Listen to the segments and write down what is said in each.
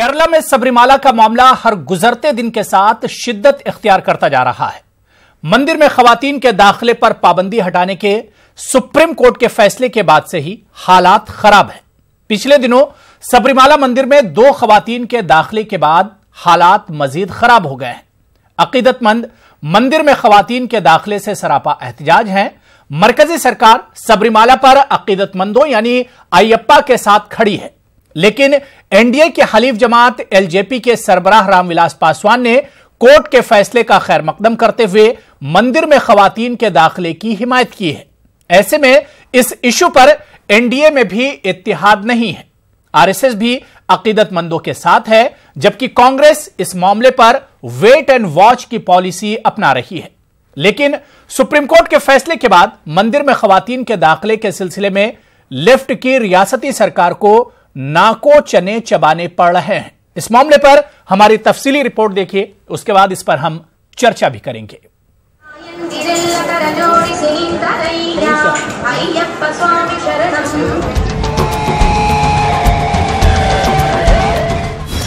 केरला में सबरीमाला का मामला हर गुजरते दिन के साथ शिद्दत इख्तियार करता जा रहा है। मंदिर में खवातीन के दाखिले पर पाबंदी हटाने के सुप्रीम कोर्ट के फैसले के बाद से ही हालात खराब हैं। पिछले दिनों सबरीमाला मंदिर में 2 खवातीन के दाखिले के बाद हालात मजीद खराब हो गए हैं। अकीदतमंद मंदिर में खवातीन के दाखिले से सरापा एहतजाज हैं। मरकजी सरकार सबरीमाला पर अकीदतमंदों यानी अयप्पा के साथ खड़ी है, लेकिन एनडीए की हलीफ जमात एलजेपी के सरबराह रामविलास पासवान ने कोर्ट के फैसले का खैर मकदम करते हुए मंदिर में खवातीन के दाखिले की हिमायत की है। ऐसे में इस इशू पर एनडीए में भी इत्तिहाद नहीं है। आरएसएस भी अकीदतमंदों के साथ है, जबकि कांग्रेस इस मामले पर वेट एंड वॉच की पॉलिसी अपना रही है। लेकिन सुप्रीम कोर्ट के फैसले के बाद मंदिर में खवातीन के दाखिले के सिलसिले में लेफ्ट की रियासती सरकार को नाको चने चबाने पड़ रहे हैं। इस मामले पर हमारी तफसीली रिपोर्ट देखिए, उसके बाद इस पर हम चर्चा भी करेंगे।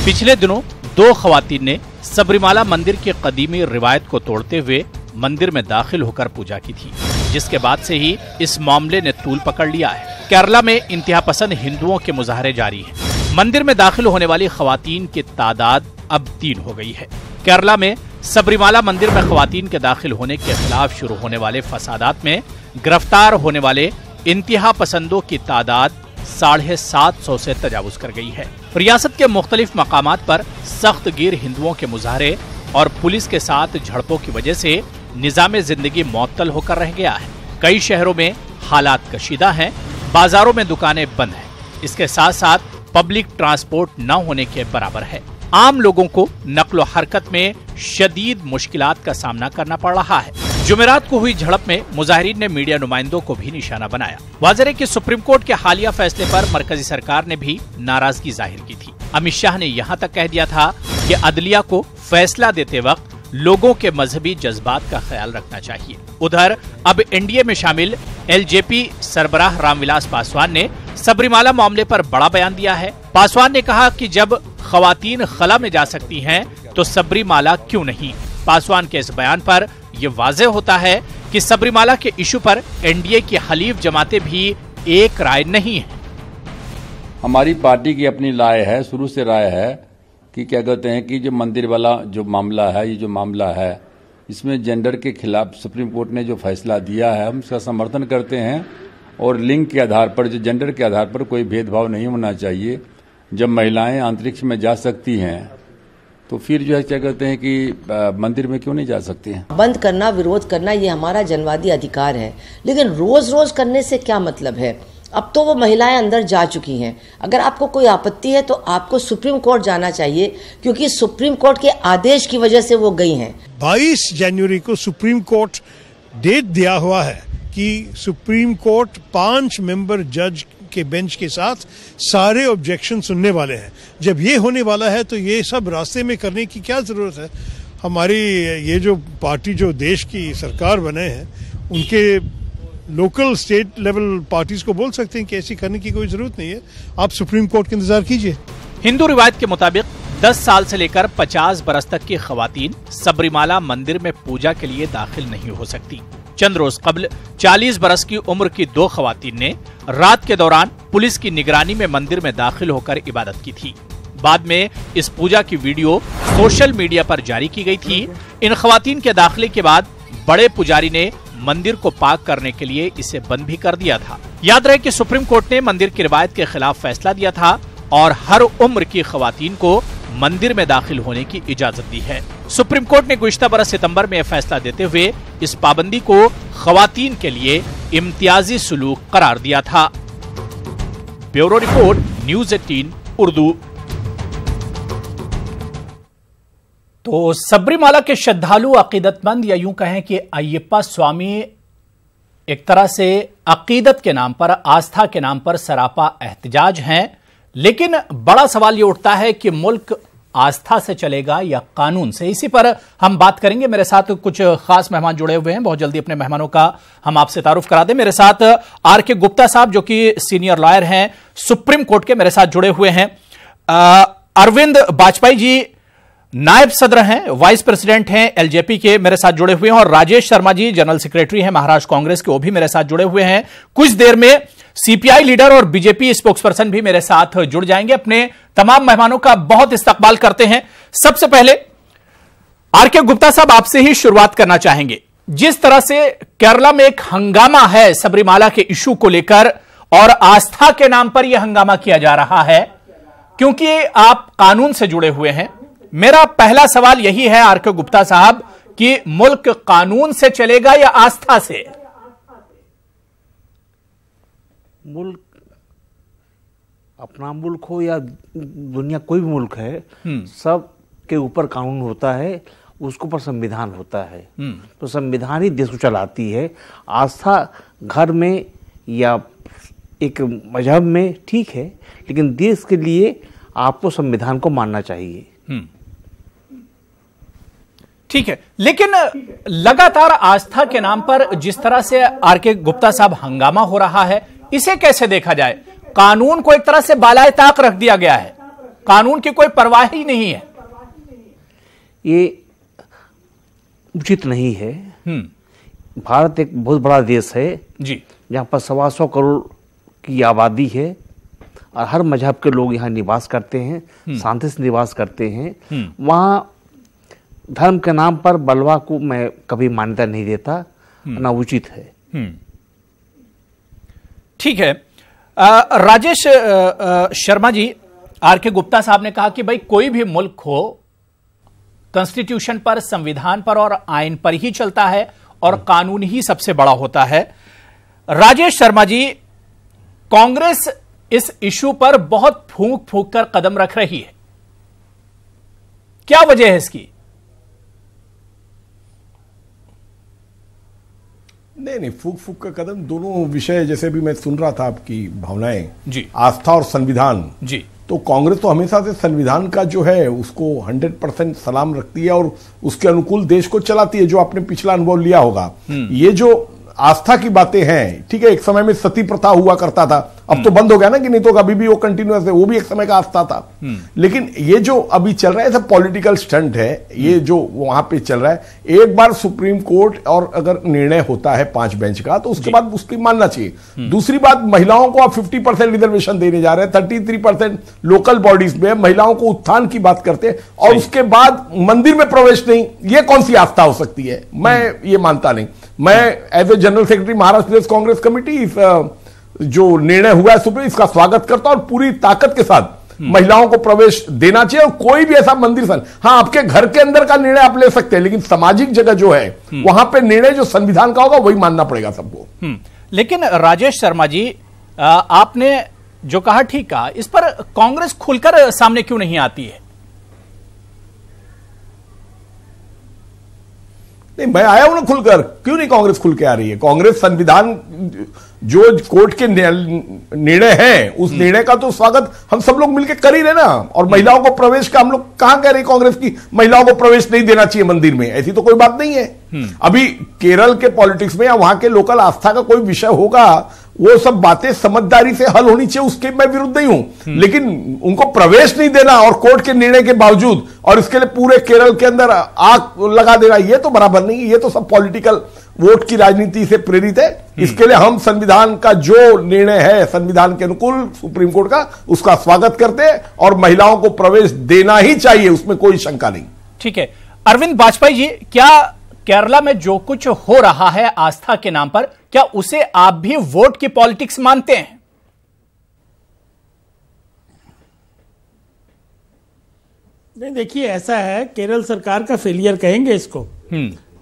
पिछले दिनों 2 खवातीन ने सबरीमाला मंदिर की कदीमी रिवायत को तोड़ते हुए मंदिर में दाखिल होकर पूजा की थी, जिसके बाद से ही इस मामले ने तूल पकड़ लिया है। केरला में इंतहा पसंद हिंदुओं के मुजाहरे जारी हैं। मंदिर में दाखिल होने वाली खवातीन की तादाद अब 3 हो गई है। केरला में सबरीमाला मंदिर में खवातीन के दाखिल होने के खिलाफ शुरू होने वाले फसादात में गिरफ्तार होने वाले इंतहा पसंदों की तादाद 750 से तजावुज कर गई है। रियासत के मुख्तलिफ मकामात पर सख्त गिर हिंदुओं के मुजाहरे और पुलिस के साथ झड़पों की वजह से निजाम जिंदगी मुअत्तल होकर रह गया है। कई शहरों में हालात कशीदा हैं, बाजारों में दुकानें बंद हैं। इसके साथ साथ पब्लिक ट्रांसपोर्ट न होने के बराबर है। आम लोगों को नक्लो हरकत में शदीद मुश्किलात का सामना करना पड़ रहा है। जुमेरात को हुई झड़प में मुजाहिरीन ने मीडिया नुमाइंदों को भी निशाना बनाया। वाज़ेह है कि सुप्रीम कोर्ट के हालिया फैसले पर मरकजी सरकार ने भी नाराजगी जाहिर की थी। अमित शाह ने यहाँ तक कह दिया था कि अदलिया को फैसला देते वक्त लोगों के मजहबी जज्बात का ख्याल रखना चाहिए। उधर अब एनडीए में शामिल एलजेपी सरबराह रामविलास पासवान ने सबरीमाला मामले पर बड़ा बयान दिया है। पासवान ने कहा कि जब खवातीन खला में जा सकती हैं तो सबरीमाला क्यों नहीं। पासवान के इस बयान पर यह वाज़ेह होता है कि सबरीमाला के इशू पर एनडीए की हलीफ जमातें भी एक राय नहीं है। हमारी पार्टी की अपनी राय है, शुरू से राय है कि क्या कहते हैं कि जो मंदिर वाला जो मामला है, ये जो मामला है, इसमें जेंडर के खिलाफ सुप्रीम कोर्ट ने जो फैसला दिया है हम इसका समर्थन करते हैं। और लिंग के आधार पर, जो जेंडर के आधार पर कोई भेदभाव नहीं होना चाहिए। जब महिलाएं अंतरिक्ष में जा सकती हैं तो फिर जो है क्या कहते हैं कि मंदिर में क्यों नहीं जा सकती हैं। बंद करना, विरोध करना ये हमारा जनवादी अधिकार है, लेकिन रोज रोज करने से क्या मतलब है। अब तो वो महिलाएं अंदर जा चुकी हैं। अगर आपको कोई आपत्ति है तो आपको सुप्रीम कोर्ट जाना चाहिए, क्योंकि सुप्रीम कोर्ट के आदेश की वजह से वो गई हैं। 22 जनवरी को सुप्रीम कोर्ट डेट दिया हुआ है कि सुप्रीम कोर्ट 5 मेंबर जज के बेंच के साथ सारे ऑब्जेक्शन सुनने वाले हैं। जब ये होने वाला है तो ये सब रास्ते में करने की क्या जरूरत है। हमारी ये जो पार्टी जो देश की सरकार बने हैं, उनके लोकल स्टेट लेवल पार्टीज को बोल सकते हैं कि ऐसी करने की कोई जरूरत नहीं है। आप सुप्रीम कोर्ट का इंतजार कीजिए। हिंदू रिवायत के मुताबिक 10 साल से लेकर 50 बरस तक की खवातीन सबरीमाला मंदिर में पूजा के लिए दाखिल नहीं हो सकती। चंद रोज कबल 40 बरस की उम्र की 2 खवातीन ने रात के दौरान पुलिस की निगरानी में मंदिर में दाखिल होकर इबादत की थी। बाद में इस पूजा की वीडियो सोशल मीडिया पर जारी की गई थी। इन खवातीन के दाखिले के बाद बड़े पुजारी ने मंदिर को पाक करने के लिए इसे बंद भी कर दिया था। याद रहे कि सुप्रीम कोर्ट ने मंदिर की रिवायत के खिलाफ फैसला दिया था और हर उम्र की खवातीन को मंदिर में दाखिल होने की इजाजत दी है। सुप्रीम कोर्ट ने गुज़िश्ता बरस सितंबर में यह फैसला देते हुए इस पाबंदी को खवातीन के लिए इम्तियाजी सुलूक करार दिया था। Bureau report, news 18 Urdu. तो सबरीमाला के श्रद्धालु, अकीदतमंद या यूं कहें कि अयप्पा स्वामी एक तरह से अकीदत के नाम पर, आस्था के नाम पर सरापा एहतजाज हैं। लेकिन बड़ा सवाल ये उठता है कि मुल्क आस्था से चलेगा या कानून से। इसी पर हम बात करेंगे। मेरे साथ कुछ खास मेहमान जुड़े हुए हैं। बहुत जल्दी अपने मेहमानों का हम आपसे तारुफ करा दें। मेरे साथ आर.के. गुप्ता साहब जो कि सीनियर लॉयर हैं, सुप्रीम कोर्ट के, मेरे साथ जुड़े हुए हैं। अरविंद वाजपेयी जी नायब सदर हैं, वाइस प्रेसिडेंट हैं एलजेपी के, मेरे साथ जुड़े हुए हैं, और राजेश शर्मा जी जनरल सेक्रेटरी हैं महाराष्ट्र कांग्रेस के, वो भी मेरे साथ जुड़े हुए हैं। कुछ देर में सीपीआई लीडर और बीजेपी स्पोक्सपर्सन भी मेरे साथ जुड़ जाएंगे। अपने तमाम मेहमानों का बहुत इस्तकबाल करते हैं। सबसे पहले आरके गुप्ता साहब, आपसे ही शुरुआत करना चाहेंगे। जिस तरह से केरला में एक हंगामा है सबरीमाला के इशू को लेकर, और आस्था के नाम पर यह हंगामा किया जा रहा है, क्योंकि आप कानून से जुड़े हुए हैं, मेरा पहला सवाल यही है आरके गुप्ता साहब कि मुल्क कानून से चलेगा या आस्था से? मुल्क, अपना मुल्क हो या दुनिया कोई भी मुल्क है, सब के ऊपर कानून होता है, उसके ऊपर संविधान होता है। तो संविधान ही देश को चलाती है। आस्था घर में या एक मजहब में ठीक है, लेकिन देश के लिए आपको संविधान को मानना चाहिए। ठीक है, लेकिन लगातार आस्था के नाम पर जिस तरह से आरके गुप्ता साहब हंगामा हो रहा है, इसे कैसे देखा जाए? कानून को एक तरह से बालाए ताक रख दिया गया है, कानून की कोई परवाह ही नहीं है। ये उचित नहीं है। भारत एक बहुत बड़ा देश है जी, जहां पर 125 करोड़ की आबादी है और हर मजहब के लोग यहाँ निवास करते हैं, शांति से निवास करते हैं। वहाँ धर्म के नाम पर बलवा को मैं कभी मान्यता नहीं देता, ना उचित है। ठीक है। राजेश शर्मा जी, आरके गुप्ता साहब ने कहा कि भाई कोई भी मुल्क हो कॉन्स्टिट्यूशन पर, संविधान पर और आइन पर ही चलता है और कानून ही सबसे बड़ा होता है। राजेश शर्मा जी, कांग्रेस इस इशू पर बहुत फूंक फूंक कर कदम रख रही है, क्या वजह है इसकी? नहीं, फूक फूक का कदम, दोनों विषय जैसे भी मैं सुन रहा था आपकी भावनाएं जी, आस्था और संविधान जी, तो कांग्रेस तो हमेशा से संविधान का जो है उसको 100% सलाम रखती है और उसके अनुकूल देश को चलाती है, जो आपने पिछला अनुभव लिया होगा। ये जो आस्था की बातें हैं, ठीक है, एक समय में सती प्रथा हुआ करता था, अब तो बंद हो गया ना, कि नहीं तो अभी भी वो कंटिन्यूअस है, वो भी एक समय का आस्था था। लेकिन ये जो अभी चल रहा है सब पॉलिटिकल स्टंट है, ये जो वहां पे चल रहा है। एक बार सुप्रीम कोर्ट और अगर निर्णय होता है 5 बेंच का, तो उसके बाद उसकी मानना चाहिए। दूसरी बात, महिलाओं को आप 50% रिजर्वेशन देने जा रहे हैं, 33% लोकल बॉडीज में महिलाओं को उत्थान की बात करते हैं, और उसके बाद मंदिर में प्रवेश नहीं, ये कौन सी आस्था हो सकती है? मैं ये मानता नहीं। मैं as a general secretary Maharashtra Pradesh Congress Committee जो निर्णय हुआ है सुप्रीम, इसका स्वागत करता हूं और पूरी ताकत के साथ महिलाओं को प्रवेश देना चाहिए। और कोई भी ऐसा मंदिर हाँ, आपके घर के अंदर का निर्णय आप ले सकते हैं, लेकिन सामाजिक जगह जो है वहां पे निर्णय जो संविधान का होगा वही मानना पड़ेगा सबको। लेकिन राजेश शर्मा जी, आपने जो कहा ठीक कहा, इस पर कांग्रेस खुलकर सामने क्यों नहीं आती है? नहीं, मैं आया हूं ना खुलकर, क्यों नहीं कांग्रेस खुल के आ रही है? कांग्रेस संविधान जो कोर्ट के निर्णय है, उस निर्णय का तो स्वागत हम सब लोग मिलकर कर ही रहे ना। और महिलाओं को प्रवेश का हम लोग कहां कह रहे हैं कांग्रेस की महिलाओं को प्रवेश नहीं देना चाहिए मंदिर में? ऐसी तो कोई बात नहीं है। अभी केरल के पॉलिटिक्स में या वहां के लोकल आस्था का कोई विषय होगा, वो सब बातें समझदारी से हल होनी चाहिए, उसके मैं विरुद्ध नहीं हूं। लेकिन उनको प्रवेश नहीं देना और कोर्ट के निर्णय के बावजूद, और इसके लिए पूरे केरल के अंदर आग लगा देना, ये तो बराबर नहीं है। ये तो सब पॉलिटिकल वोट की राजनीति से प्रेरित है। इसके लिए हम संविधान का जो निर्णय है संविधान के अनुकूल सुप्रीम कोर्ट का, उसका स्वागत करते हैं और महिलाओं को प्रवेश देना ही चाहिए, उसमें कोई शंका नहीं। ठीक है। अरविंद वाजपेयी जी, क्या केरला में जो कुछ हो रहा है आस्था के नाम पर, क्या उसे आप भी वोट की पॉलिटिक्स मानते हैं? नहीं, देखिए ऐसा है, केरल सरकार का फेलियर कहेंगे इसको।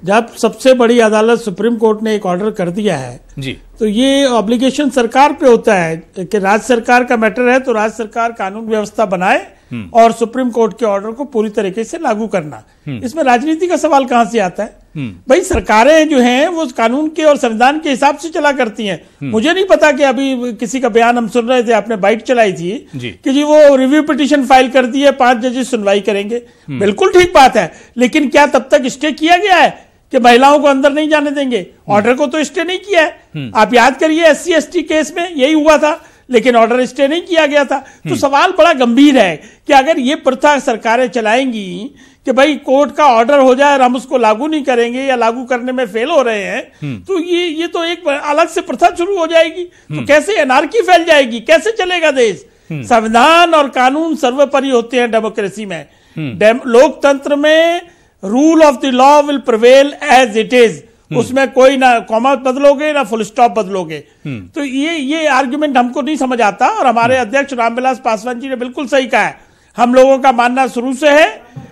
जब सबसे बड़ी अदालत सुप्रीम कोर्ट ने एक ऑर्डर कर दिया है जी, तो ये ऑब्लिगेशन सरकार पे होता है कि राज्य सरकार का मैटर है तो राज्य सरकार कानून व्यवस्था बनाए और सुप्रीम कोर्ट के ऑर्डर को पूरी तरीके से लागू करना। इसमें राजनीति का सवाल कहां से आता है? भाई सरकारें जो हैं वो कानून के और संविधान के हिसाब से चला करती हैं। मुझे नहीं पता कि अभी किसी का बयान हम सुन रहे थे, आपने बाइट चलाई थी कि जी वो रिव्यू पिटीशन फाइल कर दी है, 5 जजेस सुनवाई करेंगे। बिल्कुल ठीक बात है, लेकिन क्या तब तक स्टे किया गया है कि महिलाओं को अंदर नहीं जाने देंगे? ऑर्डर को तो स्टे नहीं किया है। आप याद करिए SC ST केस में यही हुआ था लेकिन ऑर्डर स्टे नहीं किया गया था। तो सवाल बड़ा गंभीर है कि अगर ये प्रथा सरकारें चलाएंगी कि भाई कोर्ट का ऑर्डर हो जाए और हम उसको लागू नहीं करेंगे या लागू करने में फेल हो रहे हैं, तो ये तो एक अलग से प्रथा शुरू हो जाएगी। तो कैसे एनार्की फैल जाएगी, कैसे चलेगा देश? संविधान और कानून सर्वोपरि होते हैं डेमोक्रेसी में। लोकतंत्र में rule of the law will prevail as it is, उसमें कोई ना कॉमा बदलोगे ना फुल स्टॉप बदलोगे। तो ये आर्ग्यूमेंट हमको नहीं समझ आता, और हमारे अध्यक्ष रामविलास पासवान जी ने बिल्कुल सही कहा है। हम लोगों का मानना शुरू से है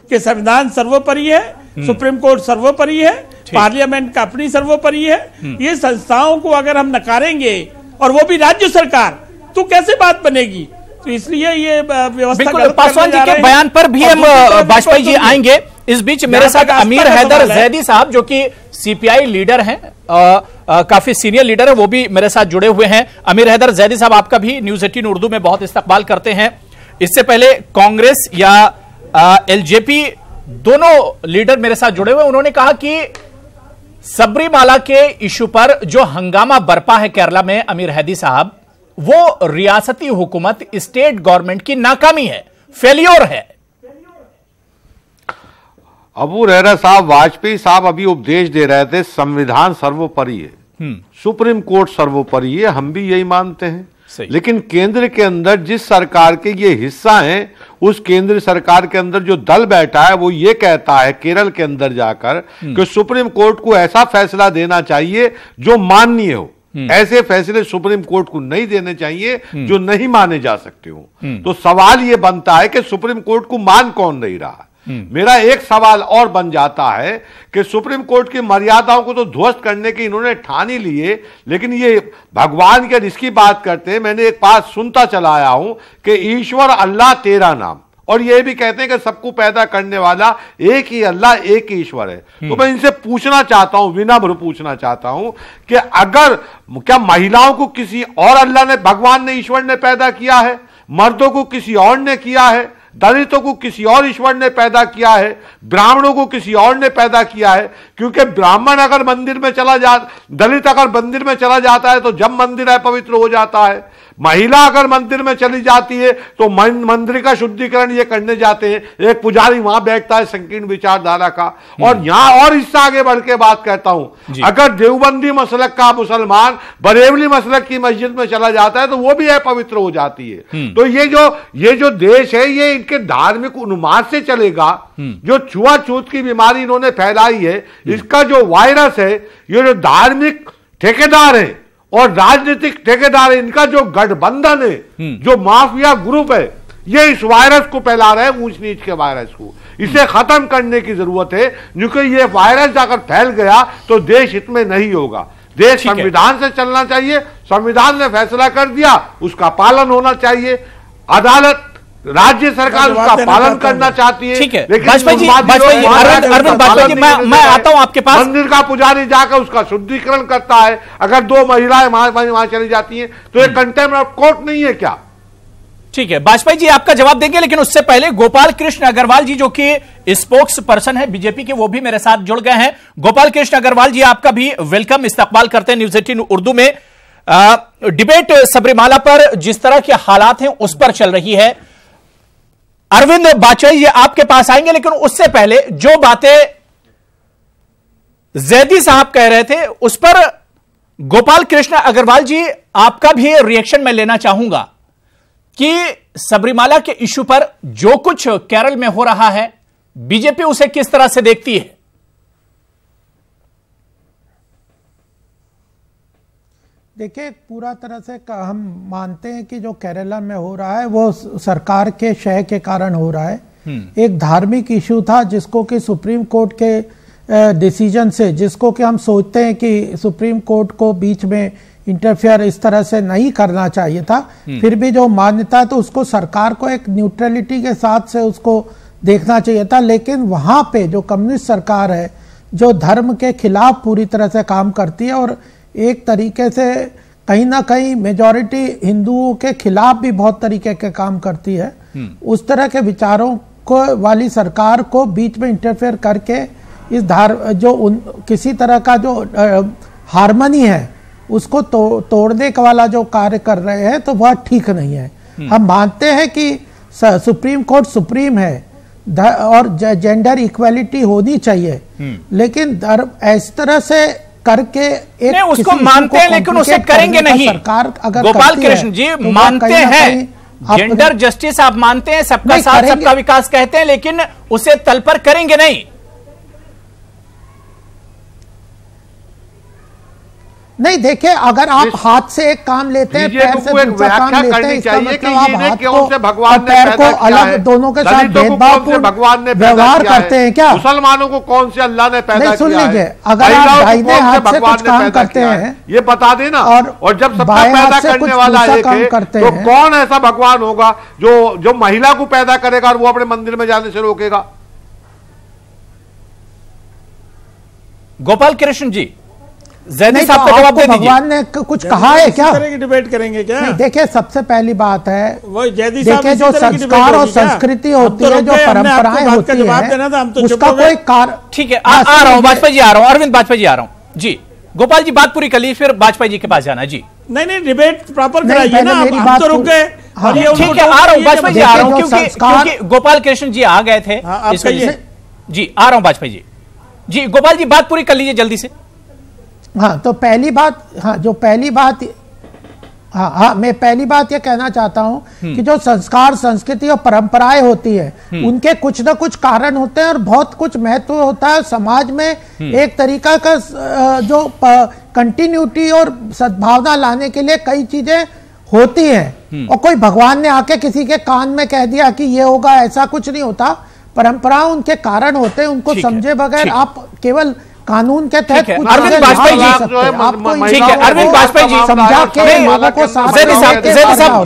कि संविधान सर्वोपरि है, सुप्रीम कोर्ट सर्वोपरि है, पार्लियामेंट का अपनी सर्वोपरि है। ये संस्थाओं को अगर हम नकारेंगे, और वो भी राज्य सरकार, तो कैसे बात बनेगी? तो इसलिए ये व्यवस्था पासवान जी के बयान पर भी हम वाजपेयी जी आएंगे। इस बीच मेरे साथ अमीर हैदर जैदी साहब, जो कि सीपीआई लीडर हैं, काफी सीनियर लीडर है, वो भी मेरे साथ जुड़े हुए हैं। अमीर हैदर जैदी साहब, आपका भी न्यूज 18 उर्दू में बहुत इस्तकबाल करते हैं। इससे पहले कांग्रेस या एलजेपी दोनों लीडर मेरे साथ जुड़े हुए, उन्होंने कहा कि सबरीमाला के इशू पर जो हंगामा बरपा है केरला में, अमीर हैदी साहब, वो रियासती हुकूमत, स्टेट गवर्नमेंट की नाकामी है, फेलियर है। अबू रहरा साहब, वाजपेयी साहब अभी उपदेश दे रहे थे संविधान सर्वोपरि है, सुप्रीम कोर्ट सर्वोपरि है, हम भी यही मानते हैं। लेकिन केंद्र के अंदर जिस सरकार के ये हिस्सा हैं, उस केंद्र सरकार के अंदर जो दल बैठा है वो ये कहता है केरल के अंदर जाकर कि सुप्रीम कोर्ट को ऐसा फैसला देना चाहिए जो माननीय हो। ऐसे फैसले सुप्रीम कोर्ट को नहीं देने चाहिए जो नहीं माने जा सकते हो। तो सवाल यह बनता है कि सुप्रीम कोर्ट को मान कौन नहीं रहा। मेरा एक सवाल और बन जाता है कि सुप्रीम कोर्ट की मर्यादाओं को तो ध्वस्त करने की इन्होंने ठान ही लिए, लेकिन ये भगवान के जिसकी बात करते हैं, मैंने एक बात सुनता चला आया हूं कि ईश्वर अल्लाह तेरा नाम, और ये भी कहते हैं कि सबको पैदा करने वाला एक ही अल्लाह, एक ही ईश्वर है। तो मैं इनसे पूछना चाहता हूं, विनम्र पूछना चाहता हूं कि अगर क्या महिलाओं को किसी और अल्लाह ने, भगवान ने, ईश्वर ने पैदा किया है? मर्दों को किसी और ने किया है? दलितों को किसी और ईश्वर ने पैदा किया है? ब्राह्मणों को किसी और ने पैदा किया है? क्योंकि ब्राह्मण अगर मंदिर में चला दलित अगर मंदिर में चला जाता है तो जब मंदिर अपवित्र हो जाता है। महिला अगर मंदिर में चली जाती है तो मंदिर का शुद्धिकरण ये करने जाते हैं। एक पुजारी वहां बैठता है संकीर्ण विचारधारा का। और यहां और इससे आगे बढ़ के बात कहता हूं, अगर देवबंदी मसलक का मुसलमान बरेवली मसलक की मस्जिद में चला जाता है तो वो भी अपवित्र हो जाती है। तो ये जो देश है ये इनके धार्मिक उन्माद से चलेगा। जो छुआछूत की बीमारी इन्होंने फैलाई है, इसका जो वायरस है, ये जो धार्मिक ठेकेदार है और राजनीतिक ठेकेदार, इनका जो गठबंधन है, जो माफिया ग्रुप है, ये इस वायरस को फैला रहे हैं, ऊंच नीच के वायरस को। इसे खत्म करने की जरूरत है, क्योंकि ये वायरस अगर फैल गया तो देश हित में नहीं होगा। देश संविधान से चलना चाहिए, संविधान ने फैसला कर दिया, उसका पालन होना चाहिए। अदालत, राज्य सरकार उसका पालन करना चाहती है। ठीक है, वाजपेयी जी, अरविंद वाजपेयी जी, मैं आता हूं आपके पास। मंदिर का पुजारी जाकर उसका शुद्धिकरण करता है। अगर दो महिलाएं वहां चली जाती हैं तो ये कंटेम्प्ट ऑफ कोर्ट नहीं है क्या? ठीक है, वाजपेयी जी आपका जवाब देंगे, लेकिन उससे पहले गोपाल कृष्ण अग्रवाल जी, जो कि स्पोक्स पर्सन है बीजेपी के, वो भी मेरे साथ जुड़ गए हैं। गोपाल कृष्ण अग्रवाल जी, आपका भी वेलकम, इस्तकबाल करते हैं न्यूज 18 उर्दू में। डिबेट सबरीमाला पर जिस तरह के हालात हैं उस पर चल रही है। अरविंद वाजपेयी जी आपके पास आएंगे, लेकिन उससे पहले जो बातें जैदी साहब कह रहे थे उस पर गोपाल कृष्ण अग्रवाल जी आपका भी रिएक्शन मैं लेना चाहूंगा कि सबरीमाला के इशू पर जो कुछ केरल में हो रहा है, बीजेपी उसे किस तरह से देखती है? देखिए, पूरा तरह से हम मानते हैं कि जो केरला में हो रहा है वो सरकार के शय के कारण हो रहा है। एक धार्मिक इशू था जिसको कि सुप्रीम कोर्ट के डिसीजन से, जिसको कि हम सोचते हैं कि सुप्रीम कोर्ट को बीच में इंटरफेयर इस तरह से नहीं करना चाहिए था, फिर भी जो मान्यता, तो उसको सरकार को एक न्यूट्रलिटी के साथ से उसको देखना चाहिए था। लेकिन वहां पे जो कम्युनिस्ट सरकार है, जो धर्म के खिलाफ पूरी तरह से काम करती है और एक तरीके से कहीं ना कहीं मेजॉरिटी हिंदुओं के खिलाफ भी बहुत तरीके के काम करती है, उस तरह के विचारों को वाली सरकार को बीच में इंटरफेयर करके इस किसी तरह का जो हार्मनी है उसको तोड़ने का वाला जो कार्य कर रहे हैं तो वह ठीक नहीं है। हम मानते हैं कि सुप्रीम कोर्ट सुप्रीम है और जेंडर इक्वालिटी होनी चाहिए, लेकिन इस तरह से करके एक नहीं, उसको मानते हैं लेकिन उसे करेंगे नहीं। सरकार अगर गोपाल कृष्ण जी तो मानते हैं, जेंडर जस्टिस आप मानते हैं, सबका साथ सबका विकास कहते हैं, लेकिन उसे तल पर करेंगे नहीं। नहीं, देखिए, अगर आप हाथ से एक काम लेते हैं, पैर से दूसरा काम लेते हैं, इसका मतलब आप हाथ को और पैर को अलग दोनों के साथ भेदभावपूर्ण व्यवहार करते हैं क्या? मुसलमानों को कौन से अल्लाह ने पैदा किया है? सुन लीजिए, अगर आप दाहिने हाथ से कुछ काम करते हैं, ये बता देना, और जब सबका पैदा करने वाला एक है तो कौन ऐसा भगवान होगा जो महिला को पैदा करेगा और वो अपने मंदिर में जाने से रोकेगा? गोपाल कृष्ण जी, जैदी साहब का जवाब दे दीजिए। भगवान ने कुछ कहा है क्या? इस तरह की डिबेट करेंगे क्या? नहीं, देखिए, सबसे पहली बात है, देखिए, जो संस्कार और संस्कृति होती है, जो परंपराएं होती है, उसका कोई कार्य। ठीक है, आ रहा हूं वाजपेयी जी, आ रहा हूं, अरविंद वाजपेयी जी आ रहा हूं जी। गोपाल जी बात पूरी कर ली, फिर वाजपेयी जी के पास जाना जी। नहीं, डिबेट प्रॉपर कराइए ना, हम तो रुक गए। ठीक है, आ रहा हूं वाजपेयी जी, आ रहा हूं, क्योंकि गोपाल कृष्ण जी आ गए थे इस वजह से। जी आ रहा हूं वाजपेयी जी। जी गोपाल जी बात पूरी कर लीजिए जल्दी से। हाँ, तो पहली बात, मैं पहली बात ये कहना चाहता हूं कि जो संस्कार, संस्कृति और परंपराएं होती है, उनके कुछ ना कुछ कारण होते हैं और बहुत कुछ महत्व होता है समाज में। एक तरीका का जो कंटिन्यूटी और सद्भावना लाने के लिए कई चीजें होती हैं, और कोई भगवान ने आके किसी के कान में कह दिया कि ये होगा, ऐसा कुछ नहीं होता। परंपरा उनके कारण होते हैं, उनको समझे बगैर आप केवल कानून के तहत कुछ अरविंद वाजपेयी जी, ठीक है, अरविंद वाजपेयी जी समझा के लोगों को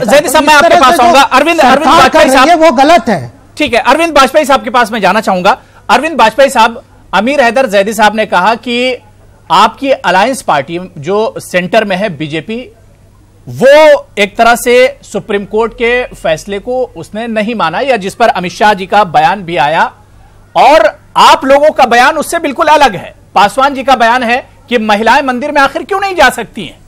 जैदी साहब मैं आपके पास आऊंगा। अरविंद वाजपेयी साहब, वो गलत है। ठीक है, अरविंद वाजपेयी साहब के पास मैं जाना चाहूंगा। अरविंद वाजपेयी साहब, अमीर हैदर जैदी साहब ने कहा कि आपकी अलायंस पार्टी जो सेंटर में है बीजेपी, वो एक तरह से सुप्रीम कोर्ट के फैसले को उसने नहीं माना, या जिस पर अमित शाह जी का बयान भी आया, और आप लोगों का बयान उससे बिल्कुल अलग है। पासवान जी का बयान है कि महिलाएं मंदिर में आखिर क्यों नहीं जा सकती हैं?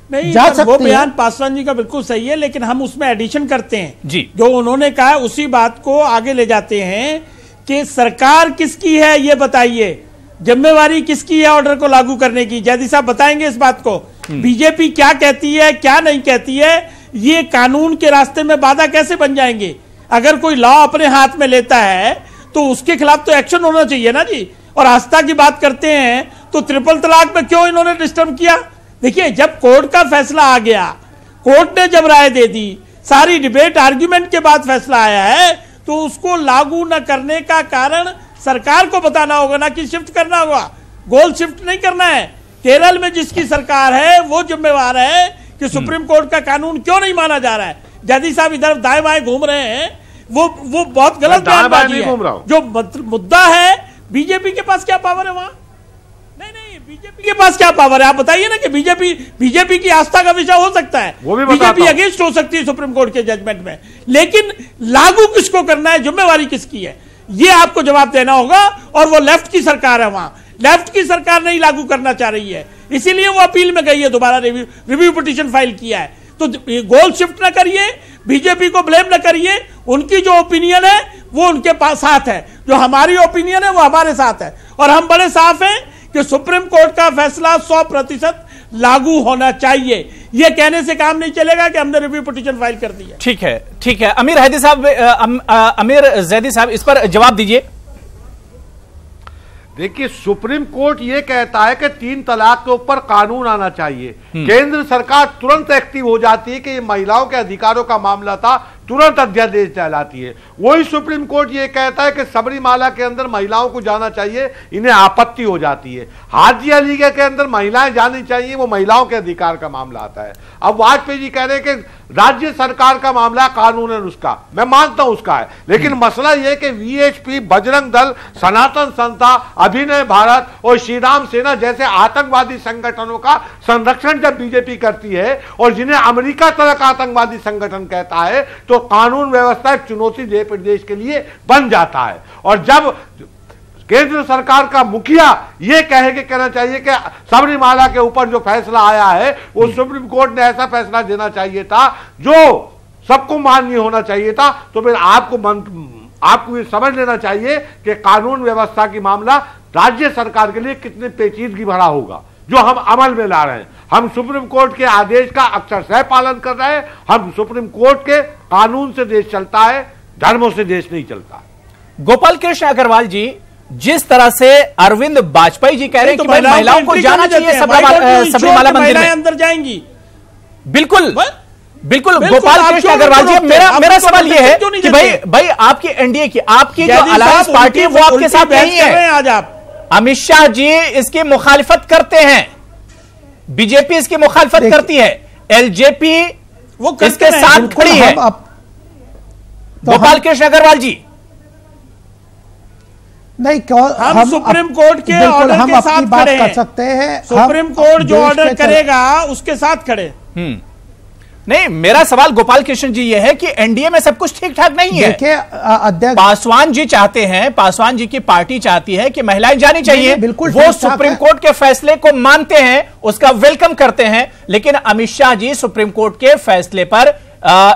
नहीं, वो बयान पासवान जी का बिल्कुल सही है, लेकिन हम उसमें एडिशन करते हैं जी। जो उन्होंने कहा उसी बात को आगे ले जाते हैं कि सरकार किसकी है ये बताइए, जिम्मेवारी किसकी है ऑर्डर को लागू करने की। जैदी साहब बताएंगे इस बात को। बीजेपी क्या कहती है, क्या नहीं कहती है, ये कानून के रास्ते में बाधा कैसे बन जाएंगे? अगर कोई लॉ अपने हाथ में लेता है तो उसके खिलाफ तो एक्शन होना चाहिए ना जी। और आस्था की बात करते हैं तो ट्रिपल तलाक में क्यों इन्होंने डिस्टर्ब किया? देखिए, जब कोर्ट का फैसला आ गया, कोर्ट ने जब राय दे दी, सारी डिबेट आर्ग्यूमेंट के बाद फैसला आया है, तो उसको लागू न करने का कारण सरकार को बताना होगा ना कि शिफ्ट करना होगा। गोल शिफ्ट नहीं करना है। केरल में जिसकी सरकार है वो जिम्मेवार है कि सुप्रीम कोर्ट का कानून क्यों नहीं माना जा रहा है। जैदी साहब इधर दाएं बाएं घूम रहे हैं, वो बहुत गलत बयानबाजी है। जो मुद्दा है, बीजेपी के पास क्या पावर है वहां? नहीं, बीजेपी के पास क्या पावर है? आप बताइए ना कि बीजेपी की आस्था का विषय हो सकता है, बीजेपी अगेंस्ट हो सकती है सुप्रीम कोर्ट के जजमेंट में, लेकिन लागू किसको करना है, जिम्मेवारी किसकी है, ये आपको जवाब देना होगा। और वो लेफ्ट की सरकार है, वहां लेफ्ट की सरकार नहीं लागू करना चाह रही है, इसीलिए वो अपील में गई है, दोबारा रिव्यू पिटीशन फाइल किया है। तो गोल शिफ्ट ना करिए, बीजेपी को ब्लेम ना करिए। उनकी जो ओपिनियन है वो उनके पास साथ है, जो हमारी ओपिनियन है वो हमारे साथ है, और हम बड़े साफ हैं कि सुप्रीम कोर्ट का फैसला 100% लागू होना चाहिए। यह कहने से काम नहीं चलेगा कि हमने रिव्यू पिटीशन फाइल कर दी है। ठीक है, अमीर हैदी साहब, अमीर जैदी साहब, इस पर जवाब दीजिए। देखिए, सुप्रीम कोर्ट ये कहता है कि 3 तलाक के ऊपर कानून आना चाहिए। केंद्र सरकार तुरंत एक्टिव हो जाती है कि ये महिलाओं के अधिकारों का मामला था, तुरंत अध्यादेश चलाती है। वही सुप्रीम कोर्ट ये कहता है कि सबरीमाला के अंदर महिलाओं को जाना चाहिए, इन्हें आपत्ति हो जाती है। हाजी अली के अंदर महिलाएं जानी चाहिए, वो महिलाओं के अधिकार का मामला आता है। अब वाजपेयी जी कह रहे हैं कि राज्य सरकार का मामला कानून है उसका, मैं मानता हूं उसका है, लेकिन मसला यह कि वीएचपी, बजरंग दल, सनातन संस्था, अभिनव भारत और श्रीराम सेना जैसे आतंकवादी संगठनों का संरक्षण जब बीजेपी करती है और जिन्हें अमेरिका तरह का आतंकवादी संगठन कहता है, तो कानून व्यवस्था एक चुनौती देश के लिए बन जाता है। और जब केंद्र सरकार का मुखिया ये कहना चाहिए कि सबरीमाला के ऊपर जो फैसला आया है वो सुप्रीम कोर्ट ने ऐसा फैसला देना चाहिए था जो सबको मान्य होना चाहिए था। तो फिर आपको ये समझ लेना चाहिए कि कानून व्यवस्था की मामला राज्य सरकार के लिए कितने पेचीदगी भरा होगा जो हम अमल में ला रहे हैं। हम सुप्रीम कोर्ट के आदेश का अक्षरशः पालन कर रहे हैं। हम सुप्रीम कोर्ट के कानून से देश चलता है, धर्मों से देश नहीं चलता। गोपाल कृष्ण अग्रवाल जी, जिस तरह से अरविंद वाजपेयी जी कह रहे हैं कि महिलाओं को जाना चाहिए सबरीमाला मंदिर में, अंदर जाएंगी। बिल्कुल बिल्कुल गोपाल कृष्ण अग्रवाल जी, मेरा सवाल यह है कि भाई आपकी एनडीए की, आपकी जो अलायंस पार्टी है वो आपके साथ नहीं है। आज आप अमित शाह जी इसकी मुखालिफत करते हैं, बीजेपी इसकी मुखालिफत करती है, एलजेपी वो इसके साथ खड़ी है। गोपाल कृष्ण अग्रवाल जी नहीं, क्यों हम सुप्रीम कोर्ट के ऑर्डर के साथ खड़े हैं। कर सकते हैं, सुप्रीम कोर्ट जो ऑर्डर करेगा उसके साथ खड़े। नहीं, मेरा सवाल गोपाल कृष्ण जी ये है कि एनडीए में सब कुछ ठीक ठाक नहीं है। देखिए अध्यक्ष पासवान जी चाहते हैं, पासवान जी की पार्टी चाहती है कि महिलाएं जानी चाहिए, बिल्कुल वो सुप्रीम कोर्ट के फैसले को मानते हैं, उसका वेलकम करते हैं, लेकिन अमित शाह जी सुप्रीम कोर्ट के फैसले पर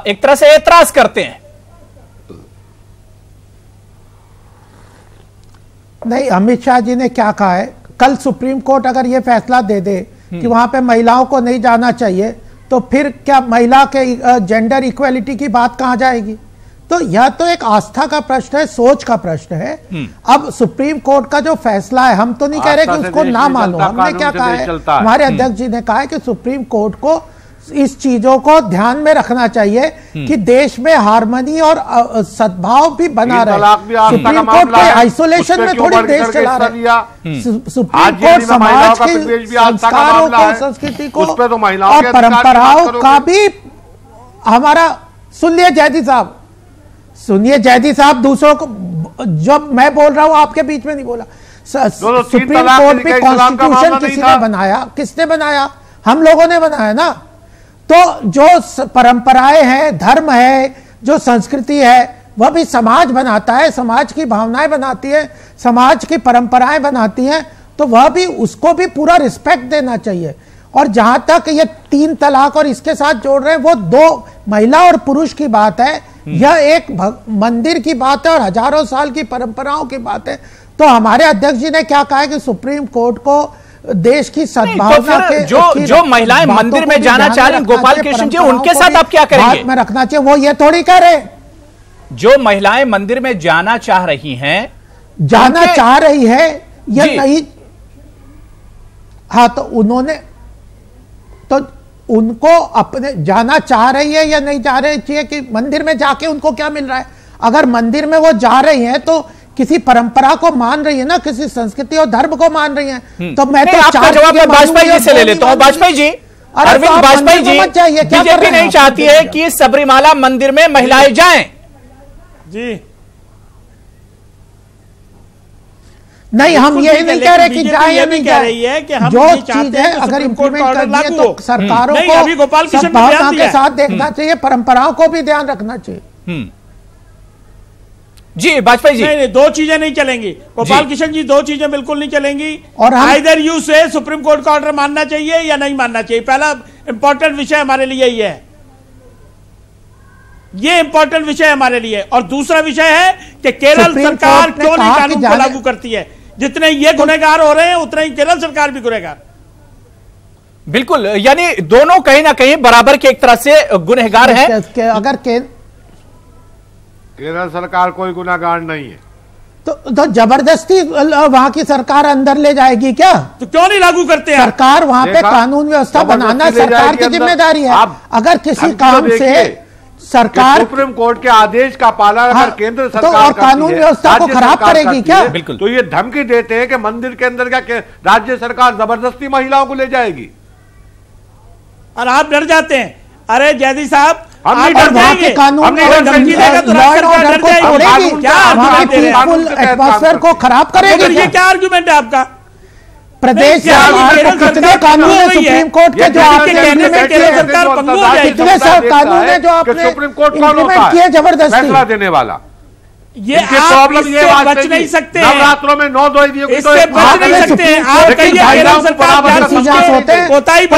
एक तरह से एतराज करते हैं। नहीं, अमित शाह जी ने क्या कहा है, कल सुप्रीम कोर्ट अगर ये फैसला दे दे कि वहां पे महिलाओं को नहीं जाना चाहिए, तो फिर क्या महिला के जेंडर इक्वेलिटी की बात कहां जाएगी? तो यह तो एक आस्था का प्रश्न है, सोच का प्रश्न है। अब सुप्रीम कोर्ट का जो फैसला है, हम तो नहीं कह रहे कि उसको ना मानो। हमने क्या कहा है, हमारे अध्यक्ष जी ने कहा है कि सुप्रीम कोर्ट को इस चीजों को ध्यान में रखना चाहिए कि देश में हार्मनी और सद्भाव भी बना रहे। सुप्रीम कोर्ट के आइसोलेशन में थोड़ी देश चला रहे। सुप्रीम कोर्ट समाज के संस्कारों को, संस्कृति को और परंपराओं का भी हमारा, सुनिए जैदी साहब, सुनिए जैदी साहब, दूसरों को, जब मैं बोल रहा हूं आपके बीच में नहीं बोला। सुप्रीम कोर्ट भी कॉन्स्टिट्यूशन किसने बनाया? किसने बनाया? हम लोगों ने बनाया ना। तो जो परंपराएं हैं, धर्म है, जो संस्कृति है, वह भी समाज बनाता है, समाज की भावनाएं बनाती है, समाज की परंपराएं बनाती हैं, तो वह भी, उसको भी पूरा रिस्पेक्ट देना चाहिए। और जहां तक ये 3 तलाक और इसके साथ जोड़ रहे हैं, वो 2 महिला और पुरुष की बात है, यह एक मंदिर की बात है और हजारों साल की परंपराओं की बात है। तो हमारे अध्यक्ष जी ने क्या कहा है कि सुप्रीम कोर्ट को देश की सद्भावना के जो महिलाएं मंदिर में जाना चाह रही हैं, गोपाल कृष्ण जी, उनके साथ आप क्या करेंगे? में रखना चाहिए, वो ये थोड़ी कह रहे। जो महिलाएं मंदिर में जाना चाह रही हैं, जाना चाह रही है या नहीं, हाँ, तो उन्होंने, तो उनको अपने जाना चाह रही है या नहीं जा रही चाहिए कि मंदिर में जाके उनको क्या मिल रहा है? अगर मंदिर में वो जा रही हैं तो किसी परंपरा को मान रही है ना, किसी संस्कृति और धर्म को मान रही हैं। तो मैं तो आपका जवाब मैं वाजपेयी जी से ले लेता हूं। वाजपेयी जी, अरविंद वाजपेयी जी, बीजेपी नहीं चाहती है कि सबरीमाला मंदिर में महिलाएं जाएं। जी नहीं, हम यही नहीं कह रहे कि जाए या नहीं जाए, जो चीज है अगर इम्प्लीमेंट कर दिए तो सरकारों को सद्भावना के साथ देखना चाहिए, परंपराओं को भी ध्यान रखना चाहिए। जी वाजपेयी जी, नहीं, 2 चीजें नहीं चलेंगी गोपाल कृष्ण जी, 2 चीजें बिल्कुल नहीं चलेंगी। और आइदर यू से सुप्रीम कोर्ट का ऑर्डर मानना चाहिए या नहीं मानना चाहिए। पहला इंपॉर्टेंट विषय हमारे लिए ये है, ये इंपॉर्टेंट विषय हमारे लिए। और दूसरा विषय है कि केरल सरकार क्यों नहीं कानून को लागू करती है। जितने ये गुनहगार हो रहे हैं उतने ही केरल सरकार भी गुनहगार। बिल्कुल, यानी दोनों कहीं ना कहीं बराबर के एक तरह से गुनहगार हैं। अगर केरल सरकार कोई गुनाहगार नहीं है तो जबरदस्ती वहां की सरकार अंदर ले जाएगी क्या? तो क्यों नहीं लागू करते हैं? सरकार वहां पे कानून व्यवस्था बनाना सरकार की जिम्मेदारी है। अगर किसी काम से सरकार सुप्रीम कोर्ट के आदेश का पालन अगर केंद्र सरकार तो और कानून व्यवस्था को खराब करेगी क्या? बिल्कुल। तो ये धमकी देते हैं कि मंदिर के अंदर क्या राज्य सरकार जबरदस्ती महिलाओं को ले जाएगी और आप डर जाते हैं। अरे जैदी साहब, हम नहीं डर जाएंगे, कानून एटमॉस्फेयर को खराब करेगी। ये क्या आर्गुमेंट है आपका? प्रदेश कितने कानून है सुप्रीम कोर्ट के जो आपने इम्प्लीमेंट किए, कितने कानून है जो आपने इम्प्लीमेंट किए जबरदस्ती फैसला देने वाला? ये आप इससे बच नहीं सकते हैं। नवरात्रों में 9 देवियों की इससे बच नहीं सकते हैं। आप कहिए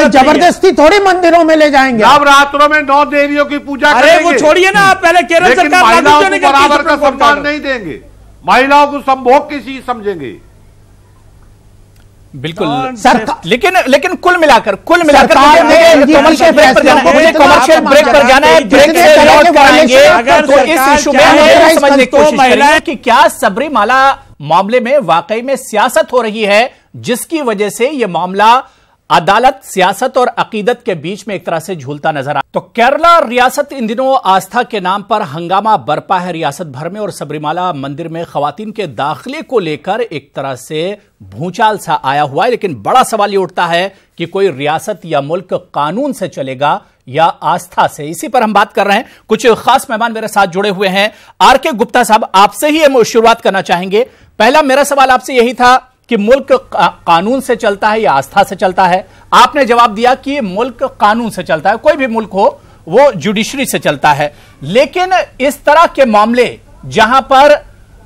जबरदस्ती थोड़ी मंदिरों में ले जाएंगे। नवरात्रों में 9 देवियों की पूजा अरे वो छोड़िए ना, आप पहले केरल सरकार महिलाओं को बराबर का सम्मान नहीं देंगे, महिलाओं को संभोग की चीज समझेंगे। बिल्कुल लेकिन कुल मिलाकर मुझे कमर्शियल ब्रेक पर जाना है। ब्रेक से लौट कर आएंगे तो इस इशू में हम समझने की कोशिश करेंगे कि क्या सबरीमाला मामले में वाकई में सियासत हो रही है, जिसकी वजह से यह मामला अदालत, सियासत और अकीदत के बीच में एक तरह से झूलता नजर आ। तो केरला रियासत इन दिनों आस्था के नाम पर हंगामा बरपा है रियासत भर में, और सबरीमाला मंदिर में खवातीन के दाखिले को लेकर एक तरह से भूचाल सा आया हुआ है। लेकिन बड़ा सवाल ये उठता है कि कोई रियासत या मुल्क कानून से चलेगा या आस्था से। इसी पर हम बात कर रहे हैं। कुछ खास मेहमान मेरे साथ जुड़े हुए हैं। आर.के. गुप्ता साहब, आपसे ही हम शुरुआत करना चाहेंगे। पहला मेरा सवाल आपसे यही था कि मुल्क कानून से चलता है या आस्था से चलता है। आपने जवाब दिया कि मुल्क कानून से चलता है, कोई भी मुल्क हो वो जुडिशरी से चलता है। लेकिन इस तरह के मामले जहां पर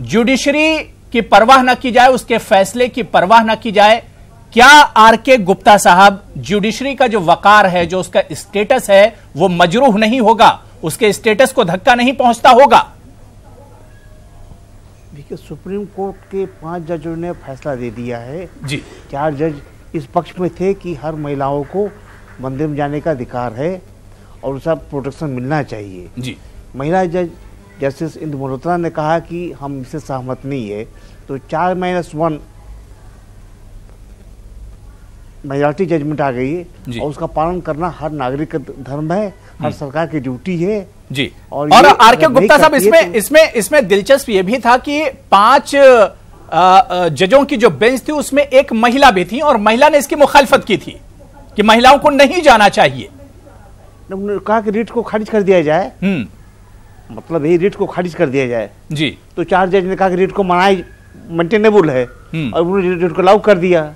जुडिशरी की परवाह न की जाए, उसके फैसले की परवाह न की जाए, क्या आर.के. गुप्ता साहब जुडिशरी का जो वकार है, जो उसका स्टेटस है, वो मजरूह नहीं होगा, उसके स्टेटस को धक्का नहीं पहुंचता होगा? देखिए, सुप्रीम कोर्ट के 5 जजों ने फैसला दे दिया है जी। 4 जज इस पक्ष में थे कि हर महिलाओं को मंदिर में जाने का अधिकार है और उसका प्रोटेक्शन मिलना चाहिए जी। महिला जज जस्टिस इंदु मल्होत्रा ने कहा कि हम इससे सहमत नहीं है, तो 4-1 मेजॉरिटी जजमेंट आ गई है और उसका पालन करना हर नागरिक का धर्म है, हर सरकार की ड्यूटी है जी। और आर.के. गुप्ता साहब, इसमें दिलचस्प ये भी था कि 5 जजों की जो बेंच थी उसमें एक महिला भी थी, और महिला ने इसकी मुखालिफत की थी कि महिलाओं को नहीं जाना चाहिए। उन्होंने कहा कि रिट को खारिज कर दिया जाए, मतलब यही रिट को खारिज कर दिया जाए जी। तो 4 जज ने कहा कि रिट को मनाई मेंटेनेबल है और उन्होंने रिट को लागू कर दिया।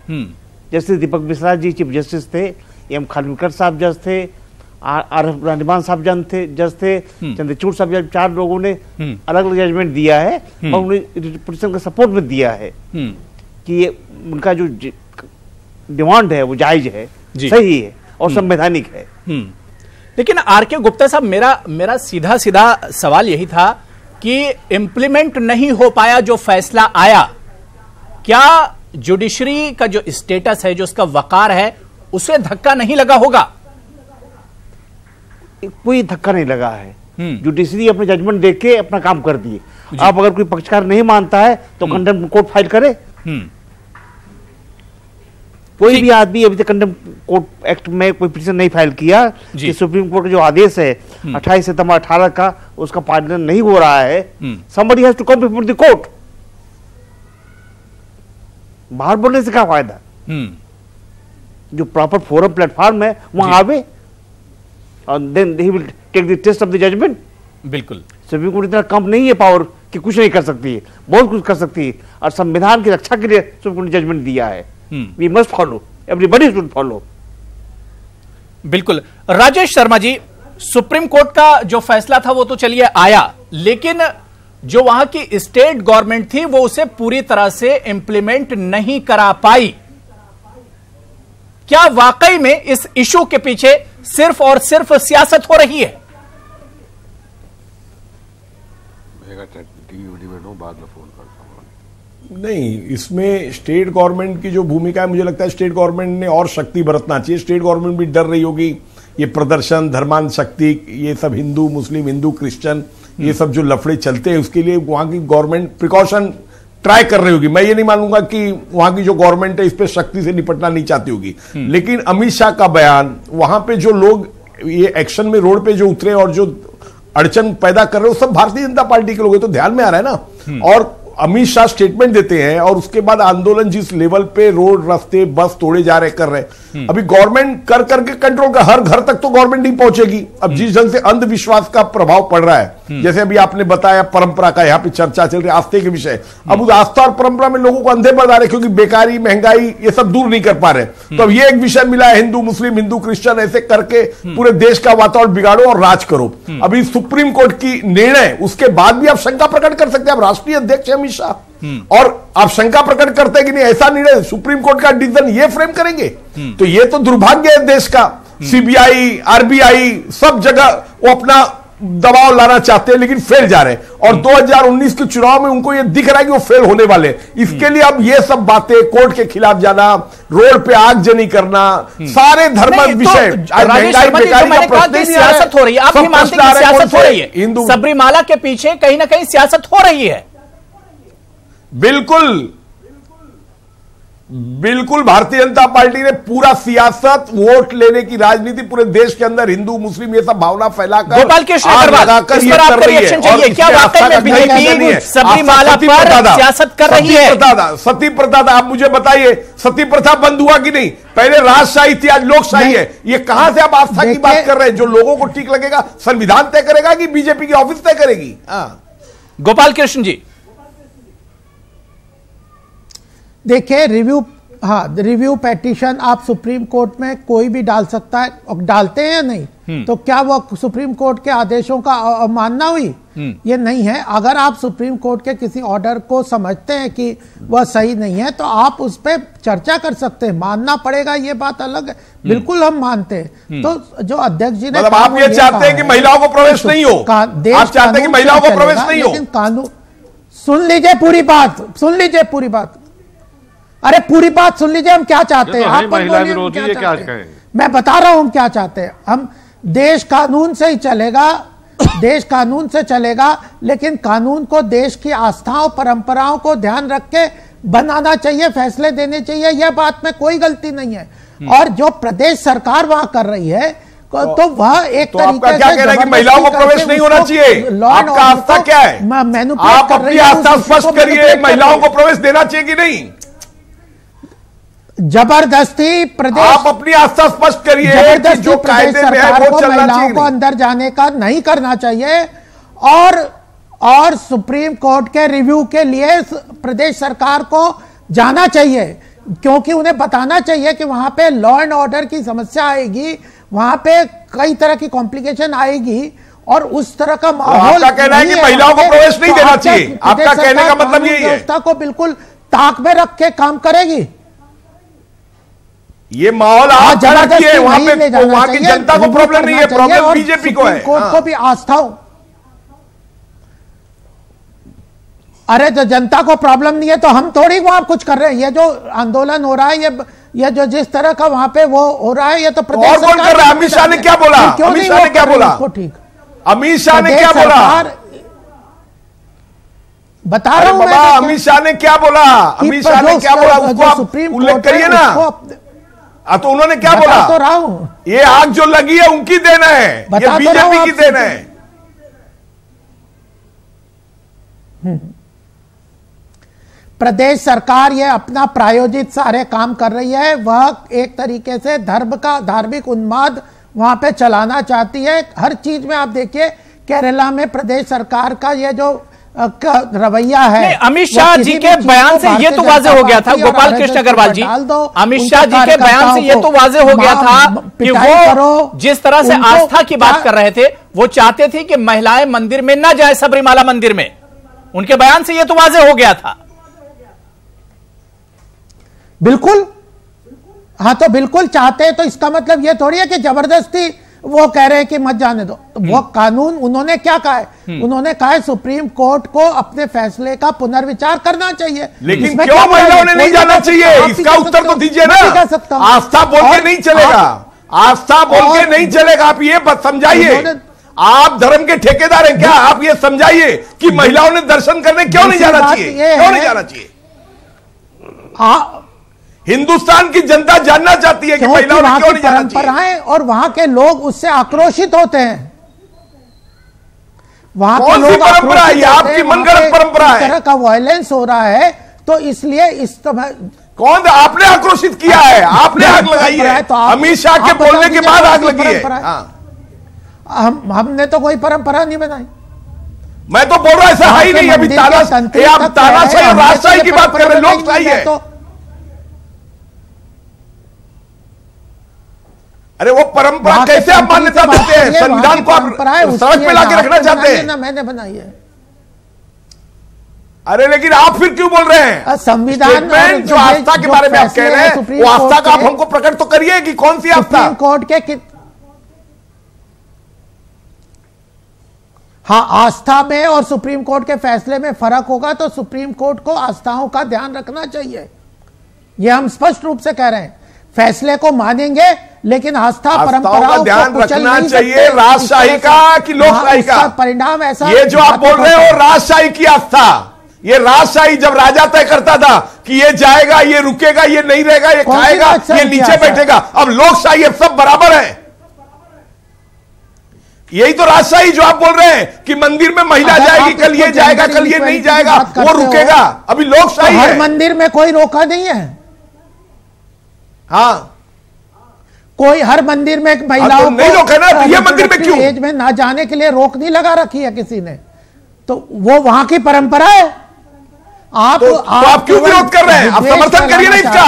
जस्टिस दीपक मिश्रा जी चीफ जस्टिस थे, एम खानविलकर साहब जज थे, आर.एफ. रानीबान साहब जज थे, चंद्रचूड़ साहब जज, 4 लोगों ने अलग अलग जजमेंट दिया है और उन्हें पिटीशन का सपोर्ट में दिया है कि ये उनका जो डिमांड है वो जायज है, सही है और संवैधानिक है। लेकिन आर.के. गुप्ता साहब, मेरा सीधा सवाल यही था कि इंप्लीमेंट नहीं हो पाया जो फैसला आया, क्या जुडिशरी का जो स्टेटस है, जो उसका वकार है, उसे धक्का नहीं लगा होगा? कोई धक्का नहीं लगा है। जुडिशरी अपने जजमेंट देख के अपना काम कर दिए। अब अगर कोई पक्षकार नहीं मानता है तो कंडेम कोर्ट फाइल करे। कोई भी आदमी अभी तक कंडेम कोर्ट एक्ट में कोई पिटीशन नहीं फाइल किया कि सुप्रीम कोर्ट का जो आदेश है 28 सितंबर 18 का, उसका पालन नहीं हो रहा है, somebody has to come before the court। बाहर बोलने से क्या फायदा? जो प्रॉपर फोरम प्लेटफॉर्म है वहां आवे और then he will take the test of the judgement. बिल्कुल, सुप्रीम कोर्ट इतना कम नहीं है पावर कि कुछ नहीं कर सकती है, बहुत कुछ कर सकती है, और संविधान की रक्षा के लिए सुप्रीम कोर्ट ने जजमेंट दिया है। We must follow, everybody should follow. बिल्कुल। राजेश शर्मा जी, सुप्रीम कोर्ट का जो फैसला था वो तो चलिए आया, लेकिन जो वहां की स्टेट गवर्नमेंट थी वो उसे पूरी तरह से इंप्लीमेंट नहीं करा पाई। क्या वाकई में इस इशू के पीछे सिर्फ और सिर्फ सियासत हो रही है? नहीं, इसमें स्टेट गवर्नमेंट की जो भूमिका है, मुझे लगता है स्टेट गवर्नमेंट ने और शक्ति बरतना चाहिए। स्टेट गवर्नमेंट भी डर रही होगी ये प्रदर्शन, धर्मांध शक्ति, ये सब हिंदू मुस्लिम, हिंदू क्रिश्चियन, ये सब जो लफड़े चलते हैं, उसके लिए वहां की गवर्नमेंट प्रिकॉशन ट्राई कर रही होगी। मैं ये नहीं मानूंगा कि वहां की जो गवर्नमेंट है इस पे शक्ति से निपटना नहीं चाहती होगी, लेकिन अमित शाह का बयान, वहां पे जो लोग ये एक्शन में रोड पे जो उतरे और जो अड़चन पैदा कर रहे हो, सब भारतीय जनता पार्टी के लोग हैं, तो ध्यान में आ रहा है ना। और अमित शाह स्टेटमेंट देते हैं और उसके बाद आंदोलन जिस लेवल पे रोड, रास्ते, बस तोड़े जा रहे, कर रहे, अभी गवर्नमेंट कर करके कंट्रोल कर, हर घर तक तो गवर्नमेंट नहीं पहुंचेगी। अब जिस ढंग से अंधविश्वास का प्रभाव पड़ रहा है, जैसे अभी आपने बताया परंपरा का यहाँ पे चर्चा चल रही है, आस्थे के विषय। अब उस आस्था और परंपरा में लोगों को अंधे बना रहे, क्योंकि बेकारी, महंगाई ये सब दूर नहीं कर पा रहे। तो अब ये एक विषय मिला है, हिंदू मुस्लिम, हिंदू क्रिश्चियन, ऐसे करके पूरे देश का वातावरण बिगाड़ो और राज करो। अभी सुप्रीम कोर्ट की निर्णय उसके बाद भी आप शंका प्रकट कर सकते हैं। आप राष्ट्रीय अध्यक्ष अमित शाह और आप शंका प्रकट करते हैं कि नहीं ऐसा निर्णय सुप्रीम कोर्ट का डिसीजन ये फ्रेम करेंगे, तो ये तो दुर्भाग्य है देश का। सीबीआई, आरबीआई सब जगह वो अपना दबाव लाना चाहते हैं, लेकिन फेल जा रहे हैं। और 2019 के चुनाव में उनको ये दिख रहा है कि वो फेल होने वाले। इसके लिए अब ये सब बातें, कोर्ट के खिलाफ जाना, रोड पे आगजनी करना, सारे धर्म विषय, सियासत हो रही है। आप भी मानते हैं कि सियासत हो रही है? सबरीमाला के पीछे कहीं ना कहीं सियासत हो रही है। बिल्कुल भारतीय जनता पार्टी ने पूरा सियासत, वोट लेने की राजनीति पूरे देश के अंदर हिंदू मुस्लिम ये सब भावना फैलाकर गोपाल कृष्ण अग्रवाल, इस पर आपका रिएक्शन चाहिए। क्या वाकई में बीजेपी सबरीमाला पर सियासत कर रही है? सती प्रथा, आप मुझे बताइए, सती प्रथा बंद हुआ कि नहीं? पहले राजशाही थी, आज लोकशाही है। ये कहां से आप आस्था की बात कर रहे हैं? जो लोगों को ठीक लगेगा संविधान तय करेगा कि बीजेपी की ऑफिस तय करेगी? गोपाल कृष्ण जी देखिए, रिव्यू पेटिशन आप सुप्रीम कोर्ट में कोई भी डाल सकता है, और डालते हैं या नहीं, तो क्या वो सुप्रीम कोर्ट के आदेशों का अवमानना हुई? ये नहीं है। अगर आप सुप्रीम कोर्ट के किसी ऑर्डर को समझते हैं कि वह सही नहीं है, तो आप उस पर चर्चा कर सकते हैं। मानना पड़ेगा, ये बात अलग है, बिल्कुल हम मानते हैं। तो जो अध्यक्ष जी ने, मतलब आप ये चाहते हैं कि महिलाओं को प्रवेश नहीं हो? आप चाहते हैं कि महिलाओं को प्रवेश नहीं हो? लेकिन कानून, सुन लीजिए पूरी बात, सुन लीजिए पूरी बात। अरे पूरी बात सुन लीजिए, हम क्या चाहते हैं। आप महिला विरोधी ये क्या कहें? मैं बता रहा हूं हम क्या चाहते हैं। हम देश कानून से ही चलेगा, देश कानून से चलेगा, लेकिन कानून को देश की आस्थाओं परंपराओं को ध्यान रख के बनाना चाहिए, फैसले देने चाहिए। यह बात में कोई गलती नहीं है। और जो प्रदेश सरकार वहां कर रही है, तो वह एक तरीके से कह रहा है कि महिलाओं को प्रवेश नहीं होना चाहिए। आपका आस्था क्या है? आप अपनी आस्था स्पष्ट करिए, महिलाओं को प्रवेश देना चाहिए कि नहीं? जबरदस्ती प्रदेश, आप अपनी आस्था स्पष्ट करिए कि जो कायदे में है वो चलना चाहिए, को अंदर जाने का नहीं करना चाहिए। और सुप्रीम कोर्ट के रिव्यू के लिए प्रदेश सरकार को जाना चाहिए, क्योंकि उन्हें बताना चाहिए कि वहां पे लॉ एंड ऑर्डर की समस्या आएगी, वहां पे कई तरह की कॉम्प्लिकेशन आएगी, और उस तरह का माहौल। आपका कहना है कि महिलाओं को प्रवेश नहीं देना चाहिए? आपका कहने का मतलब यही है? व्यवस्था को बिल्कुल ताक में रख के काम करेगी। ये माहौल आप रखिए, वहां पे वहां की जनता को प्रॉब्लम नहीं है, प्रॉब्लम बीजेपी को है। कोर्ट को भी आस्थाओं, अरे जो जनता को प्रॉब्लम नहीं है तो हम थोड़ी वहां कुछ कर रहे हैं। ये जो आंदोलन हो रहा है, ये जो जिस तरह का वहां पे वो हो रहा है, ये तो प्रदेश और कौन कर रहा है? अमित शाह ने क्या बोला? अमित शाह ने क्या बोला? ठीक, अमित शाह ने क्या बोला? बता रहा हूं मैं। अमित शाह ने क्या बोला? अमित शाह ने क्या बोला? उसको आप उल्लेख करिए ना। तो उन्होंने क्या बोला? तो रहा हूं, ये आग जो लगी है उनकी देन है, ये बीजेपी की देन है। प्रदेश सरकार ये अपना प्रायोजित सारे काम कर रही है। वह एक तरीके से धर्म का धार्मिक उन्माद वहां पे चलाना चाहती है। हर चीज में आप देखिए, केरला में प्रदेश सरकार का ये जो रवैया है, अमित शाह जी के बयान से ये तो वाजे हो गया था, गोपाल कृष्ण अग्रवाल जी, अमित शाह जी के बयान से ये तो वाजे हो गया था कि वो जिस तरह से आस्था की बात कर रहे थे, वो चाहते थे कि महिलाएं मंदिर में न जाए, सबरीमाला मंदिर में। उनके बयान से ये तो वाजे हो गया था। बिल्कुल, हाँ, तो बिल्कुल चाहते हैं, तो इसका मतलब ये थोड़ी है कि जबरदस्ती वो कह रहे हैं कि मत जाने दो। तो वो कानून, उन्होंने क्या कहा है? उन्होंने कहा है सुप्रीम कोर्ट को अपने फैसले का पुनर्विचार करना चाहिए। लेकिन क्यों महिलाओं ने नहीं जाना चाहिए? इसका उत्तर तो दीजिए ना। आस्था बोल के नहीं चलेगा, आस्था बोल के नहीं चलेगा। आप ये समझाइए, आप धर्म के ठेकेदार हैं क्या? आप ये समझाइए कि महिलाओं ने दर्शन करने क्यों नहीं जाना चाहिए? क्यों नहीं जाना चाहिए? हिंदुस्तान की जनता जानना चाहती है कि महिलाओं ने क्यों नहीं जाना चाहिए? परंपराएं और वहां के लोग उससे आक्रोशित होते हैं। वहां के लोग परंपरा है? आपकी मनगढ़ंत परंपरा है। इस तरह का वायलेंस हो रहा है, तो इसलिए इस तरह कौन आपने आक्रोशित किया है? आपने आग लगाई है, अमित शाह के बोलने के बाद आग लगी है। हमने तो कोई परंपरा नहीं बनाई। मैं तो बोल रहा ऐसा है ही नहीं। अभी आप तानाशाही और राजशाही की बात कर रहे हैं, लोकशाही है। अरे वो परंपरा कैसे आप मान्यता देते हैं? संविधान को आप सड़क पे लाके रखना चाहते हैं। मैंने बनाई है। अरे लेकिन आप फिर क्यों बोल रहे हैं? संविधान जो आस्था के बारे में आप कह रहे हैं, वो आस्था का आप हमको प्रकट तो करिए कि कौन सी आस्था? सुप्रीम कोर्ट के हाँ, आस्था में और सुप्रीम कोर्ट के फैसले में फर्क होगा, तो सुप्रीम कोर्ट को आस्थाओं का ध्यान रखना चाहिए। यह हम स्पष्ट रूप से कह रहे हैं। फैसले को मानेंगे, लेकिन आस्था परंपराओं का ध्यान रखना चाहिए। राजशाही का कि लोकशाही का परिणाम ऐसा, ये जो आप बोल रहे हो राजशाही की आस्था, ये राजशाही जब राजा तय करता था कि ये जाएगा, ये रुकेगा, ये नहीं रहेगा, ये खाएगा, ये नीचे बैठेगा। अब लोकशाही, अब सब बराबर है। यही तो राजशाही जो आप बोल रहे हैं कि मंदिर में महिला जाएगी, कल ये जाएगा, कल ये नहीं जाएगा, वो रुकेगा। अभी लोकशाही है। हर मंदिर में कोई रोका नहीं है। हाँ, कोई हर मंदिर में महिलाओं को नहीं रोका ना, तो ये मंदिर में क्यों? एज में ना जाने के लिए रोक नहीं लगा रखी है किसी ने, तो वो वहां की परंपरा है। आप क्यों विरोध कर रहे हैं? आप समर्थन करिए ना इसका,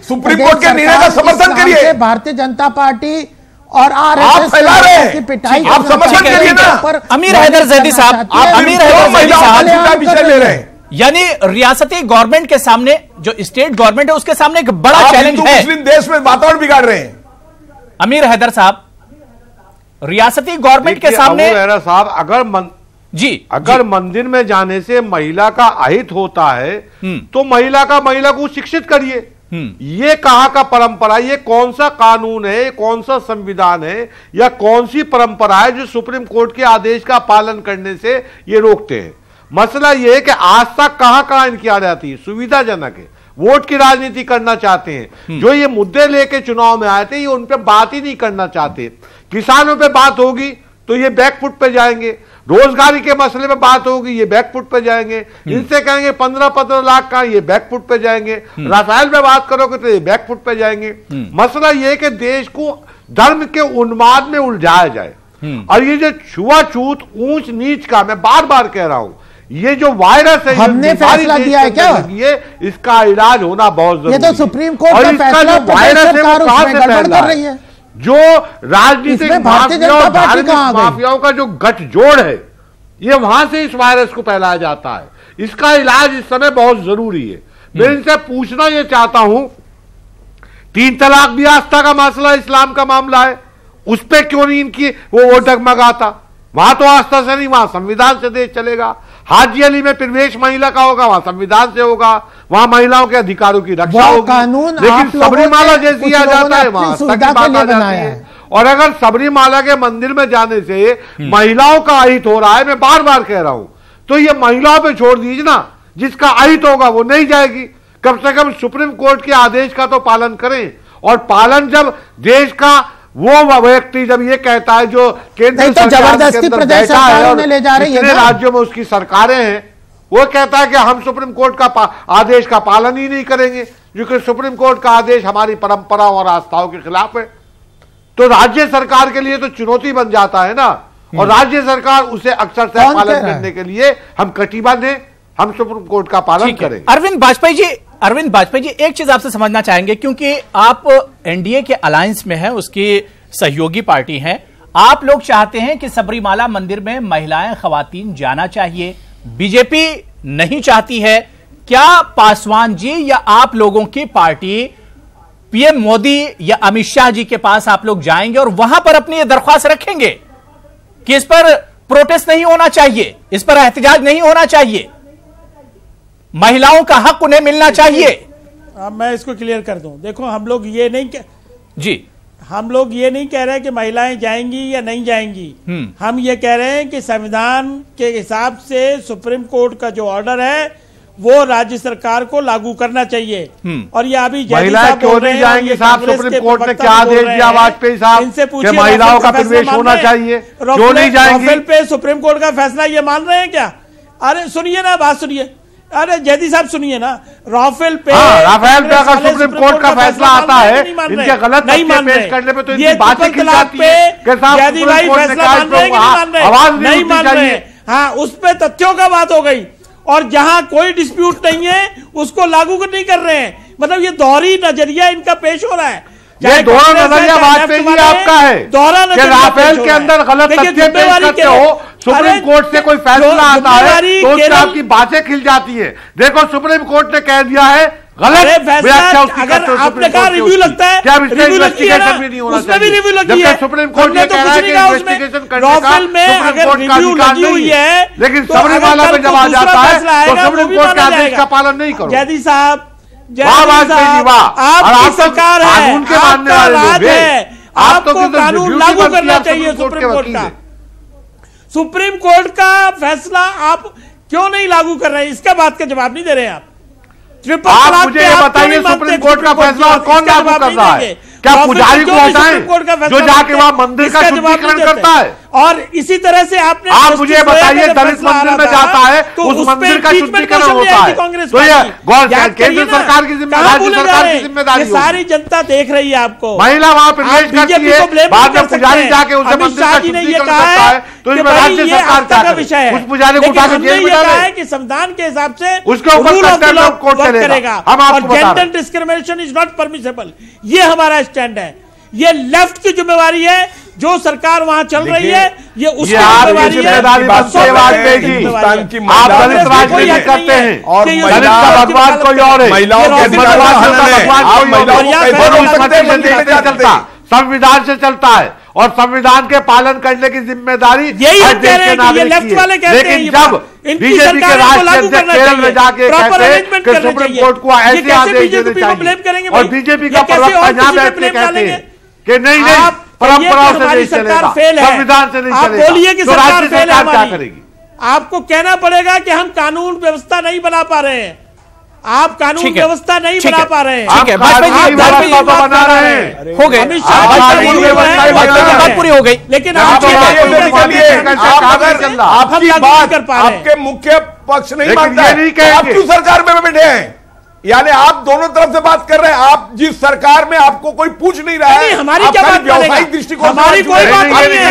सुप्रीम कोर्ट के निर्णय का समर्थन करिए। भारतीय जनता पार्टी और आप फैला रहे हैं की पिटाई, आप समर्थन करिए ना। अमीर हैदर जैदी साहब, अमीर हैदर जैदी साहब विषय ले रहे हैं। यानी रियासती गवर्नमेंट के सामने, जो स्टेट गवर्नमेंट है उसके सामने एक बड़ा चैलेंज है। मुस्लिम देश में वातावरण बिगाड़ रहे हैं। अमीर हैदर साहब, रियासती गवर्नमेंट के सामने साहब, अगर मंदिर में जाने से महिला का अहित होता है तो महिला को शिक्षित करिए। ये कहां का परंपरा, ये कौन सा कानून है, कौन सा संविधान है, या कौन सी परंपरा है जो सुप्रीम कोर्ट के आदेश का पालन करने से ये रोकते हैं? मसला ये है कि आस्था कहां इनकी आ जाती है, सुविधाजनक है, वोट की राजनीति करना चाहते हैं। जो ये मुद्दे लेके चुनाव में आए थे, ये उन पे बात ही नहीं करना चाहते। किसानों पे बात होगी तो ये बैकफुट पे जाएंगे, रोजगारी के मसले में बात होगी, ये बैकफुट पे जाएंगे। इनसे कहेंगे 15-15 लाख का, ये बैकफुट पे जाएंगे। राफेल में बात करोगे तो ये बैकफुट पे जाएंगे। मसला ये कि देश को धर्म के उन्माद में उलझाया जाए। और ये जो छुआछूत, ऊंच नीच का, मैं बार बार कह रहा हूं, ये जो वायरस है, हमने फैसला दिया है क्या? ये इसका इलाज होना बहुत जरूरी है। ये तो सुप्रीम कोर्ट का फैसला, वायरस है वो कहां से फैल कर रही है? जो राजनीतिक माफियाओं का जो गठजोड़ है, ये वहां से इस वायरस को फैलाया जाता है। इसका इलाज इस समय बहुत जरूरी है। मैं इनसे पूछना यह चाहता हूं, 3 तलाक भी आस्था का मसला, इस्लाम का मामला है, उस पर क्यों नहीं इनकी वो डगमगाता? वहां तो आस्था से नहीं, वहां संविधान से देश चलेगा। हाजी अली में प्रवेश महिला का होगा, वहां संविधान से होगा, वहां महिलाओं के अधिकारों की रक्षा होगी। लेकिन सबरीमाला जैसी आ जाता है, वहां आस्था की बात आ जाती है। और अगर सबरीमाला के मंदिर में जाने से महिलाओं का अहित हो रहा है, मैं बार बार कह रहा हूं, तो ये महिलाओं पे छोड़ दीजिए ना। जिसका अहित होगा वो नहीं जाएगी। कम से कम सुप्रीम कोर्ट के आदेश का तो पालन करें। और पालन जब देश का वो व्यक्ति जब ये कहता है, जो केंद्र सरकार जबरदस्ती प्रदेश सरकारों ने ले जा रही है, राज्यों में उसकी सरकारें हैं, वो कहता है कि हम सुप्रीम कोर्ट का आदेश का पालन ही नहीं करेंगे, क्योंकि सुप्रीम कोर्ट का आदेश हमारी परंपरा और आस्थाओं के खिलाफ है। तो राज्य सरकार के लिए तो चुनौती बन जाता है ना। और राज्य सरकार उसे अक्षरशः पालन करने के लिए हम कटिबद्ध हैं, हम सुप्रीम कोर्ट का पालन करें। अरविंद वाजपेयी जी, एक चीज आपसे समझना चाहेंगे, क्योंकि आप एनडीए के अलायंस में हैं, उसकी सहयोगी पार्टी हैं। आप लोग चाहते हैं कि सबरीमाला मंदिर में महिलाएं, खवातीन जाना चाहिए, बीजेपी नहीं चाहती है। क्या पासवान जी या आप लोगों की पार्टी पीएम मोदी या अमित शाह जी के पास आप लोग जाएंगे और वहां पर अपनी दरख्वास्त रखेंगे कि इस पर प्रोटेस्ट नहीं होना चाहिए, इस पर एहतजाज नहीं होना चाहिए, महिलाओं का हक उन्हें मिलना चाहिए? अब मैं इसको क्लियर कर दूं। देखो, हम लोग ये नहीं कह रहे कि महिलाएं जाएंगी या नहीं जाएंगी। हम ये कह रहे हैं कि संविधान के हिसाब से सुप्रीम कोर्ट का जो ऑर्डर है वो राज्य सरकार को लागू करना चाहिए। और ये अभी महिलाएं क्यों नहीं जाएंगी साहब? सुप्रीम कोर्ट ने क्या आदेश दिया वाजपेयी साहब? इनसे पूछिए, महिलाओं का प्रवेश होना चाहिए, क्यों नहीं जाएंगी? राफेल पे सुप्रीम कोर्ट का फैसला ये मान रहे हैं क्या? अरे सुनिए ना, बात सुनिए। अरे जैदी साहब सुनिए ना, राफेल पे अगर सुप्रीम कोर्ट का फैसला आता है, इनके गलत नहीं मान पेश करने पे तो ये बातें की जाती है। जैदी भाई फैसला मान रहे हैं कि नहीं मान रहे? नहीं मान रहे। हाँ, उस पे तथ्यों का बात हो गई, और जहां कोई डिस्प्यूट नहीं है उसको लागू नहीं कर रहे हैं। मतलब ये दोहरी नजरिया इनका पेश हो रहा है। ये दोहरा नजरिया वाजपेयी जी आपका है, दोहरा नजरिया राफेल के अंदर गलत तथ्य पेश करते हो, सुप्रीम कोर्ट से कोई फैसला आता है तो उससे आपकी बातें खिल जाती है। देखो सुप्रीम कोर्ट ने कह दिया है गलत व्याख्या उसकी करते हो। आपने कहा रिव्यू लगता है, क्या इन्वेस्टिगेशन भी नहीं होना उसमें भी रिव्यू लगी है। सुप्रीम कोर्ट ने कह रहा है कि इन्वेस्टिगेशन करने का अगर रिव्यू लगी हुई है, लेकिन सबरीमाला में जब आ जाता है तो सुप्रीम कोर्ट के आदेश का पालन नहीं करो। जयदी साहब, आपकी सरकार है, कानून के मानने वाले लोग हैं, आपको कानून लागू करना चाहिए। सुप्रीम कोर्ट का, सुप्रीम कोर्ट का फैसला आप क्यों नहीं लागू कर रहे हैं, इसका बात का जवाब नहीं दे रहे हैं आप। आप मुझे ये बताइए सुप्रीम कोर्ट का फैसला और कौन लागू कर रहा है? क्या पुजारी को हटाएं जो जाके वहां मंदिर का शुद्धिकरण करता है? और इसी तरह से आपने, आप मुझे बताइए दलित मंदिर में जाता है तो उस मंदिर का शुद्धिकरण होता है, तो ये केंद्र सरकार की जिम्मेदारी, राज्य सरकार की जिम्मेदारी, सारी जनता देख रही है आपको। महिला वहां प्रवेश करती है, बाद में पुजारी जाके उसे मंदिर का शुद्धिकरण करता है, तो इसमें राज्य सरकार क्या करे? उस पुजारी को उठा के जेल में डाले कि संविधान के हिसाब से उसके ऊपर कोर्ट चलेगा। हम आपको बता रहे हैं gender discrimination is not permissible, ये हमारा स्टैंड है। ये लेफ्ट की जिम्मेवारी है, जो सरकार वहां चल रही है ये उसकी जिम्मेवारी है। आप दलित राजनीति करते हैं और दलित का भगवान कोई और है, संविधान से चलता है और संविधान के पालन करने की जिम्मेदारी यही कह रहे हैं कि ये लेफ्ट वाले कहते हैं। लेकिन जब बीजेपी के राष्ट्रीय अध्यक्ष केरल में जाके कहते हैं कि सुप्रीम कोर्ट को ऐसे आदेश देने चाहिए और बीजेपी का प्रवक्ता यहाँ बैठ के कहते हैं कि नहीं परंपराओं से नहीं चलेगा, संविधान से नहीं चलेगा, बोलिए कि तो सरकार राज्य फेल है सरकार क्या करेगी? आपको कहना पड़ेगा कि हम कानून व्यवस्था नहीं बना पा रहे हैं, आप कानून व्यवस्था नहीं बना पा रहे हैं। ठीक है, बना रहे हैं, हो गए, बात पूरी हो गई। लेकिन आपके मुख्य पक्ष नहीं मानता है, आप क्यों सरकार में बैठे हैं? यानी आप दोनों तरफ से बात कर रहे हैं। आप जिस सरकार में आपको कोई पूछ नहीं रहा है, हमारी क्या बात, व्यावसायिक दृष्टिकोण, हमारी कोई बात नहीं है,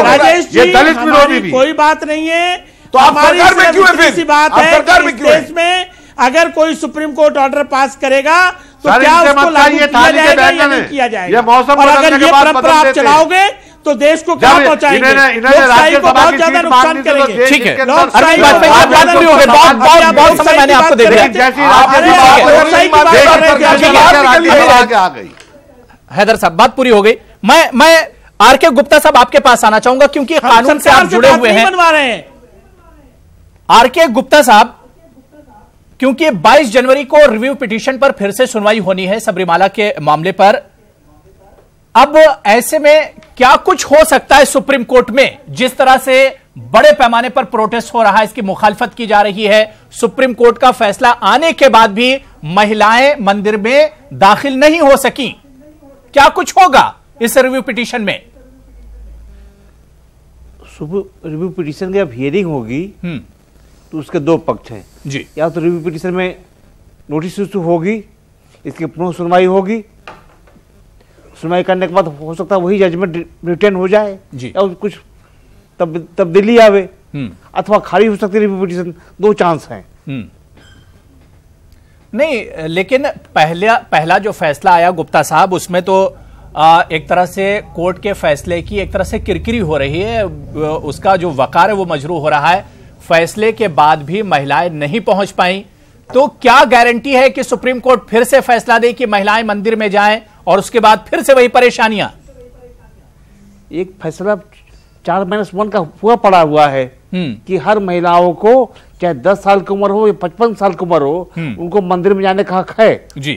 राजेश जी, दलित विरोधी भी कोई बात नहीं है। तो आप सरकार में क्यों है? फिर बात है सरकार में क्यों है? देश में अगर कोई सुप्रीम कोर्ट ऑर्डर पास करेगा तो क्या उसको लागू किया जाएगा या नहीं किया जाएगा? और अगर ये परंपरा आप चलाओगे तो देश को क्या पहुंचाएंगे? लोकशाही को बहुत ज्यादा नुकसान करेंगे। ठीक है, लोकशाही को बहुत समय मैंने आपको दे दिया। हैदर साहब, बात पूरी हो गई। मैं आर.के. गुप्ता साहब आपके पास आना चाहूंगा क्योंकि कानून से आप जुड़े हुए हैं। बनवा रहे हैं आर.के. गुप्ता साहब, क्योंकि 22 जनवरी को रिव्यू पिटीशन पर फिर से सुनवाई होनी है सबरीमाला के मामले पर। अब ऐसे में क्या कुछ हो सकता है सुप्रीम कोर्ट में? जिस तरह से बड़े पैमाने पर प्रोटेस्ट हो रहा है, इसकी मुखालफत की जा रही है, सुप्रीम कोर्ट का फैसला आने के बाद भी महिलाएं मंदिर में दाखिल नहीं हो सकी, क्या कुछ होगा इस रिव्यू पिटीशन में? रिव्यू पिटीशन की जब हियरिंग होगी तो उसके दो पक्ष हैं जी। या तो रिव्यू पिटीशन में नोटिस इशू होगी, इसकी पुनः सुनवाई होगी, सुनवाई करने के बाद हो सकता है वही जजमेंट रिटर्न हो जाए जी, या कुछ तब्दीली आवे, अथवा खारिज हो सकती है रिव्यू पिटीशन। दो चांस हैं। नहीं, लेकिन पहला जो फैसला आया गुप्ता साहब, उसमें तो एक तरह से कोर्ट के फैसले की एक तरह से किरकिरी हो रही है, उसका जो वकार है वो मजरू हो रहा है। फैसले के बाद भी महिलाएं नहीं पहुंच पाई, तो क्या गारंटी है कि सुप्रीम कोर्ट फिर से फैसला दे कि महिलाएं मंदिर में जाएं और उसके बाद फिर से वही परेशानियां? एक फैसला 4-1 का पूरा पड़ा हुआ है कि हर महिलाओं को चाहे 10 साल की उम्र हो या 55 साल की उम्र हो, उनको मंदिर में जाने का हक है जी।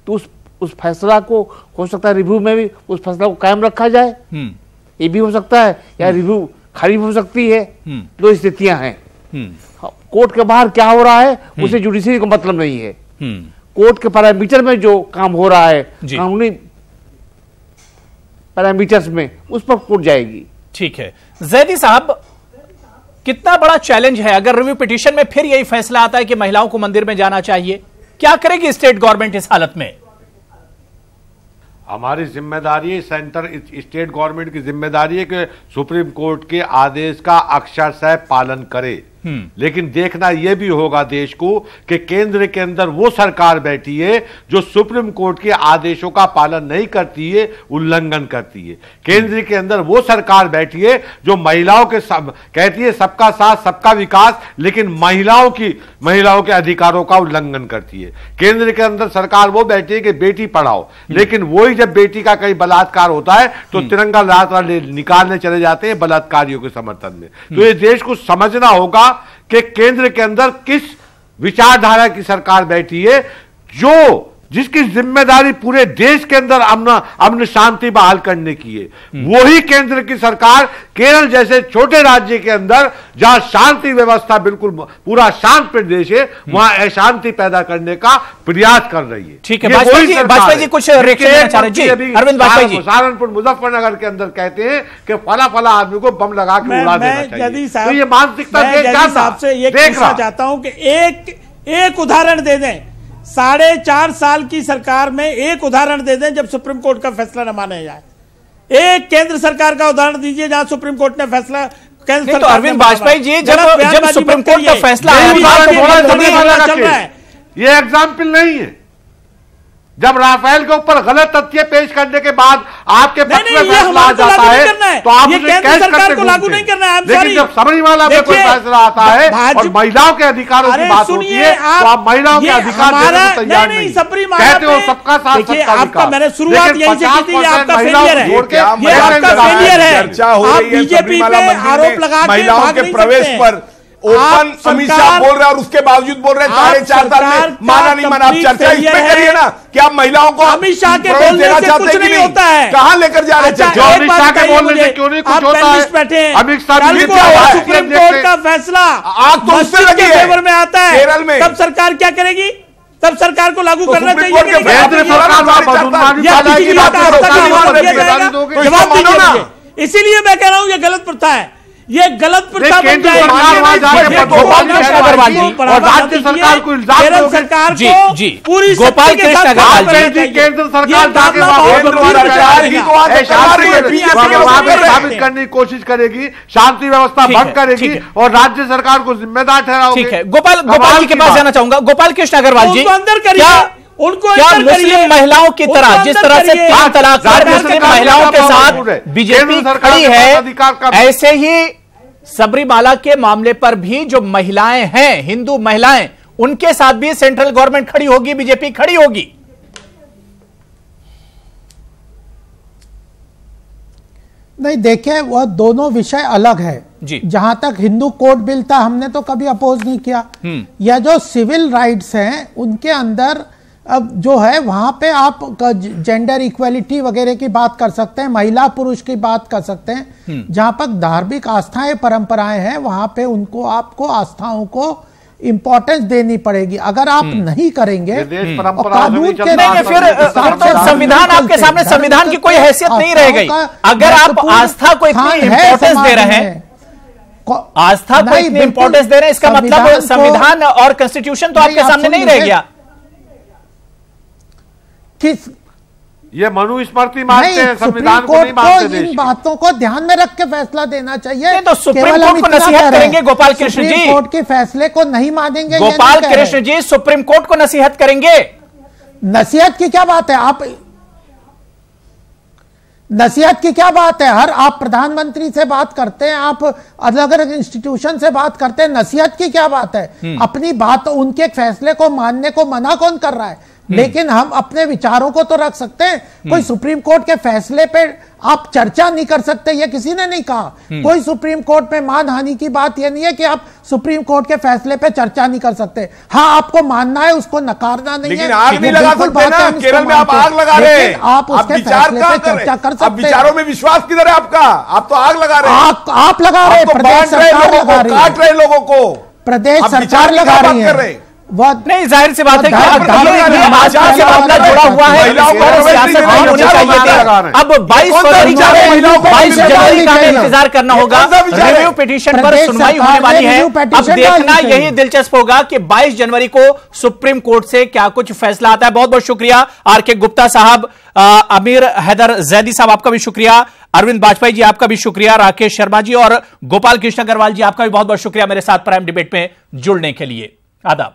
तो उस फैसला को हो सकता है रिव्यू में भी उस फैसला को कायम रखा जाए, ये भी हो सकता है, या रिव्यू खारिज हो सकती है। दो स्थितियां हैं। कोर्ट के बाहर क्या हो रहा है उसे जुडिशरी को मतलब नहीं है। कोर्ट के पैरामीटर में जो काम हो रहा है कानूनी पैरामीटर्स में, उस पर कोर्ट जाएगी। ठीक है, जैदी साहब, कितना बड़ा चैलेंज है अगर रिव्यू पिटीशन में फिर यही फैसला आता है कि महिलाओं को मंदिर में जाना चाहिए? क्या करेगी स्टेट गवर्नमेंट इस हालत में? हमारी जिम्मेदारी है, सेंटर स्टेट गवर्नमेंट की जिम्मेदारी है कि सुप्रीम कोर्ट के आदेश का अक्षरशः पालन करे। लेकिन देखना यह भी होगा देश को कि केंद्र के अंदर वो सरकार बैठी है जो सुप्रीम कोर्ट के आदेशों का पालन नहीं करती है, उल्लंघन करती है। केंद्र के अंदर वो सरकार बैठी है जो महिलाओं के कहती है सबका साथ सबका विकास, लेकिन महिलाओं के अधिकारों का उल्लंघन करती है। केंद्र के अंदर सरकार वो बैठी है कि बेटी पढ़ाओ, लेकिन वही जब बेटी का कहीं बलात्कार होता है तो तिरंगा लहरा निकालने चले जाते हैं बलात्कारियों के समर्थन में। तो ये देश को समझना होगा कि केंद्र के अंदर किस विचारधारा की सरकार बैठी है, जो जिसकी जिम्मेदारी पूरे देश के अंदर अमन शांति बहाल करने की है। वही केंद्र की सरकार केरल जैसे छोटे राज्य के अंदर जहां शांति व्यवस्था बिल्कुल पूरा शांत प्रदेश है, वहां अशांति पैदा करने का प्रयास कर रही है। ठीक है, वाजपेयी जी कुछ अरविंद वाजपेयी जी सहारनपुर मुजफ्फरनगर के अंदर कहते हैं कि फला आदमी को बम लगा के उड़ा देना चाहिए। तो ये मानसिकता देख चाहता हूं कि एक उदाहरण दे दें, 4.5 साल की सरकार में एक उदाहरण दे दें जब सुप्रीम कोर्ट का फैसला न माना जाए। एक केंद्र सरकार का उदाहरण दीजिए जहां सुप्रीम कोर्ट ने फैसला केंद्र सरकार। तो अरविंद वाजपेयी जी जब सुप्रीम कोर्ट का फैसला चल रहा है, ये एग्जाम्पल नहीं है। जब राफेल के ऊपर गलत तथ्य पेश करने के बाद आपके पक्ष में फैसला आ जाता है तो आप उसे कैसे सरकार को लागू नहीं करना है। लेकिन जब सबरीमाला में कोई फैसला आता है और महिलाओं के अधिकारों की बात होती है तो आप महिलाओं के अधिकार देने को तैयार नहीं। कहते हो सबका साथ सबका विकास। मैंने शुरुआत यही से की थी, ये आपका फेलियर है, ये आपका फेलियर है। आप बीजेपी पे आरोप लगा के महिलाओं के प्रवेश पर ओपन अमित शाह बोल रहे हैं और उसके बावजूद बोल रहे हैं 4.5 साल में माना नहीं माना। आप चर्चा इस पे करिए ना कि आप महिलाओं को अमित शाह के बोलने से कुछ नहीं होता है। कहां लेकर जा रहे हैं? अमित शाह के बोलने से क्यों नहीं कुछ होता है? अमित शाह सुप्रीम कोर्ट का फैसला आग तो उससे लगी है फेवर में आता है, केरल में तब सरकार क्या करेगी? तब सरकार को लागू करना चाहिए। इसीलिए मैं कह रहा हूं ये गलत प्रथा है, ये गलत प्रथा बन जाएगी। और राज्य सरकार को केरल सरकार को पूरी गोपाल कृष्ण अग्रवाल जी केंद्र सरकार साबित करने की कोशिश करेगी, शांति व्यवस्था भंग करेगी और राज्य सरकार को जिम्मेदार ठहराओगे। ठीक है, गोपाल जी के पास जाना चाहूंगा। गोपाल कृष्ण अग्रवाल जी, अंदर करिए, उनको क्या मुस्लिम महिलाओं की तरह जिस तरह से 3 तलाक मुस्लिम महिलाओं के साथ बीजेपी खड़ी है, ऐसे ही सबरीमाला के मामले पर भी जो महिलाएं हैं, हिंदू महिलाएं, उनके साथ भी सेंट्रल गवर्नमेंट खड़ी होगी, बीजेपी खड़ी होगी? नहीं, देखिए वह दोनों विषय अलग है जी। जहां तक हिंदू कोड बिल था हमने तो कभी अपोज नहीं किया। या जो सिविल राइट्स हैं उनके अंदर अब जो है वहां पे आप जेंडर इक्वलिटी वगैरह की बात कर सकते हैं, महिला पुरुष की बात कर सकते हैं। जहां पर धार्मिक आस्थाएं परंपराएं हैं वहां पे उनको आपको आस्थाओं को इंपॉर्टेंस देनी पड़ेगी। अगर आप नहीं करेंगे कानून के फिर संविधान आपके सामने, संविधान की कोई हैसियत नहीं रह गई। अगर आप आस्था को इतनी इंपॉर्टेंस दे रहे हैं, आस्था को इतनी इंपॉर्टेंस दे रहे हैं, इसका मतलब संविधान और कॉन्स्टिट्यूशन तो आपके सामने नहीं रह गया। किस ये मनुस्मृति मानते हैं, संविधान को नहीं मानते। इन बातों को ध्यान में रख के फैसला देना चाहिए। तो सुप्रीम कोर्ट को नसीहत करेंगे गोपाल कृष्ण जी, सुप्रीम कोर्ट के फैसले को नहीं मानेंगे गोपाल कृष्ण जी, सुप्रीम कोर्ट को नसीहत करेंगे? नसीहत की क्या बात है? आप नसीहत की क्या बात है? हर आप प्रधानमंत्री से बात करते हैं, आप अलग अलग इंस्टीट्यूशन से बात करते हैं, नसीहत की क्या बात है? अपनी बात, उनके फैसले को मानने को मना कौन कर रहा है? लेकिन हम अपने विचारों को तो रख सकते हैं। कोई सुप्रीम कोर्ट के फैसले पे आप चर्चा नहीं कर सकते, ये किसी ने नहीं कहा। कोई सुप्रीम कोर्ट में मानहानि की बात ये नहीं है कि आप सुप्रीम कोर्ट के फैसले पे चर्चा नहीं कर सकते। हाँ, आपको मानना है, उसको नकारना नहीं है। लेकिन आग नहीं लगा सकते ना, केरल में आप आग लगा रहे हैं, आप उसके फैसले पे चर्चा कर सकते हैं। विचारों में विश्वास किधर है आपका? आप तो आग लगा रहे हैं, आप लगा रहे हैं, प्रदेश सरकार लगा रही है, काट रहे लोगों को, प्रदेश सरकार लगा रही है। नहीं, जाहिर सी बात है कि समाज से मामला जुड़ा हुआ है, सियासत नहीं होनी चाहिए थी। अब 22 जनवरी का इंतजार करना होगा, रिव्यू पिटीशन पर सुनवाई होने वाली है। अब देखना यही दिलचस्प होगा कि 22 जनवरी को सुप्रीम कोर्ट से क्या कुछ फैसला आता है। बहुत बहुत शुक्रिया आर.के. गुप्ता साहब, अमीर हैदर जैदी साहब आपका भी शुक्रिया, अरविंद बाजपेयी जी आपका भी शुक्रिया, राकेश शर्मा जी और गोपाल कृष्ण अग्रवाल जी आपका भी बहुत बहुत शुक्रिया मेरे साथ प्राइम डिबेट में जुड़ने के लिए। आदाब।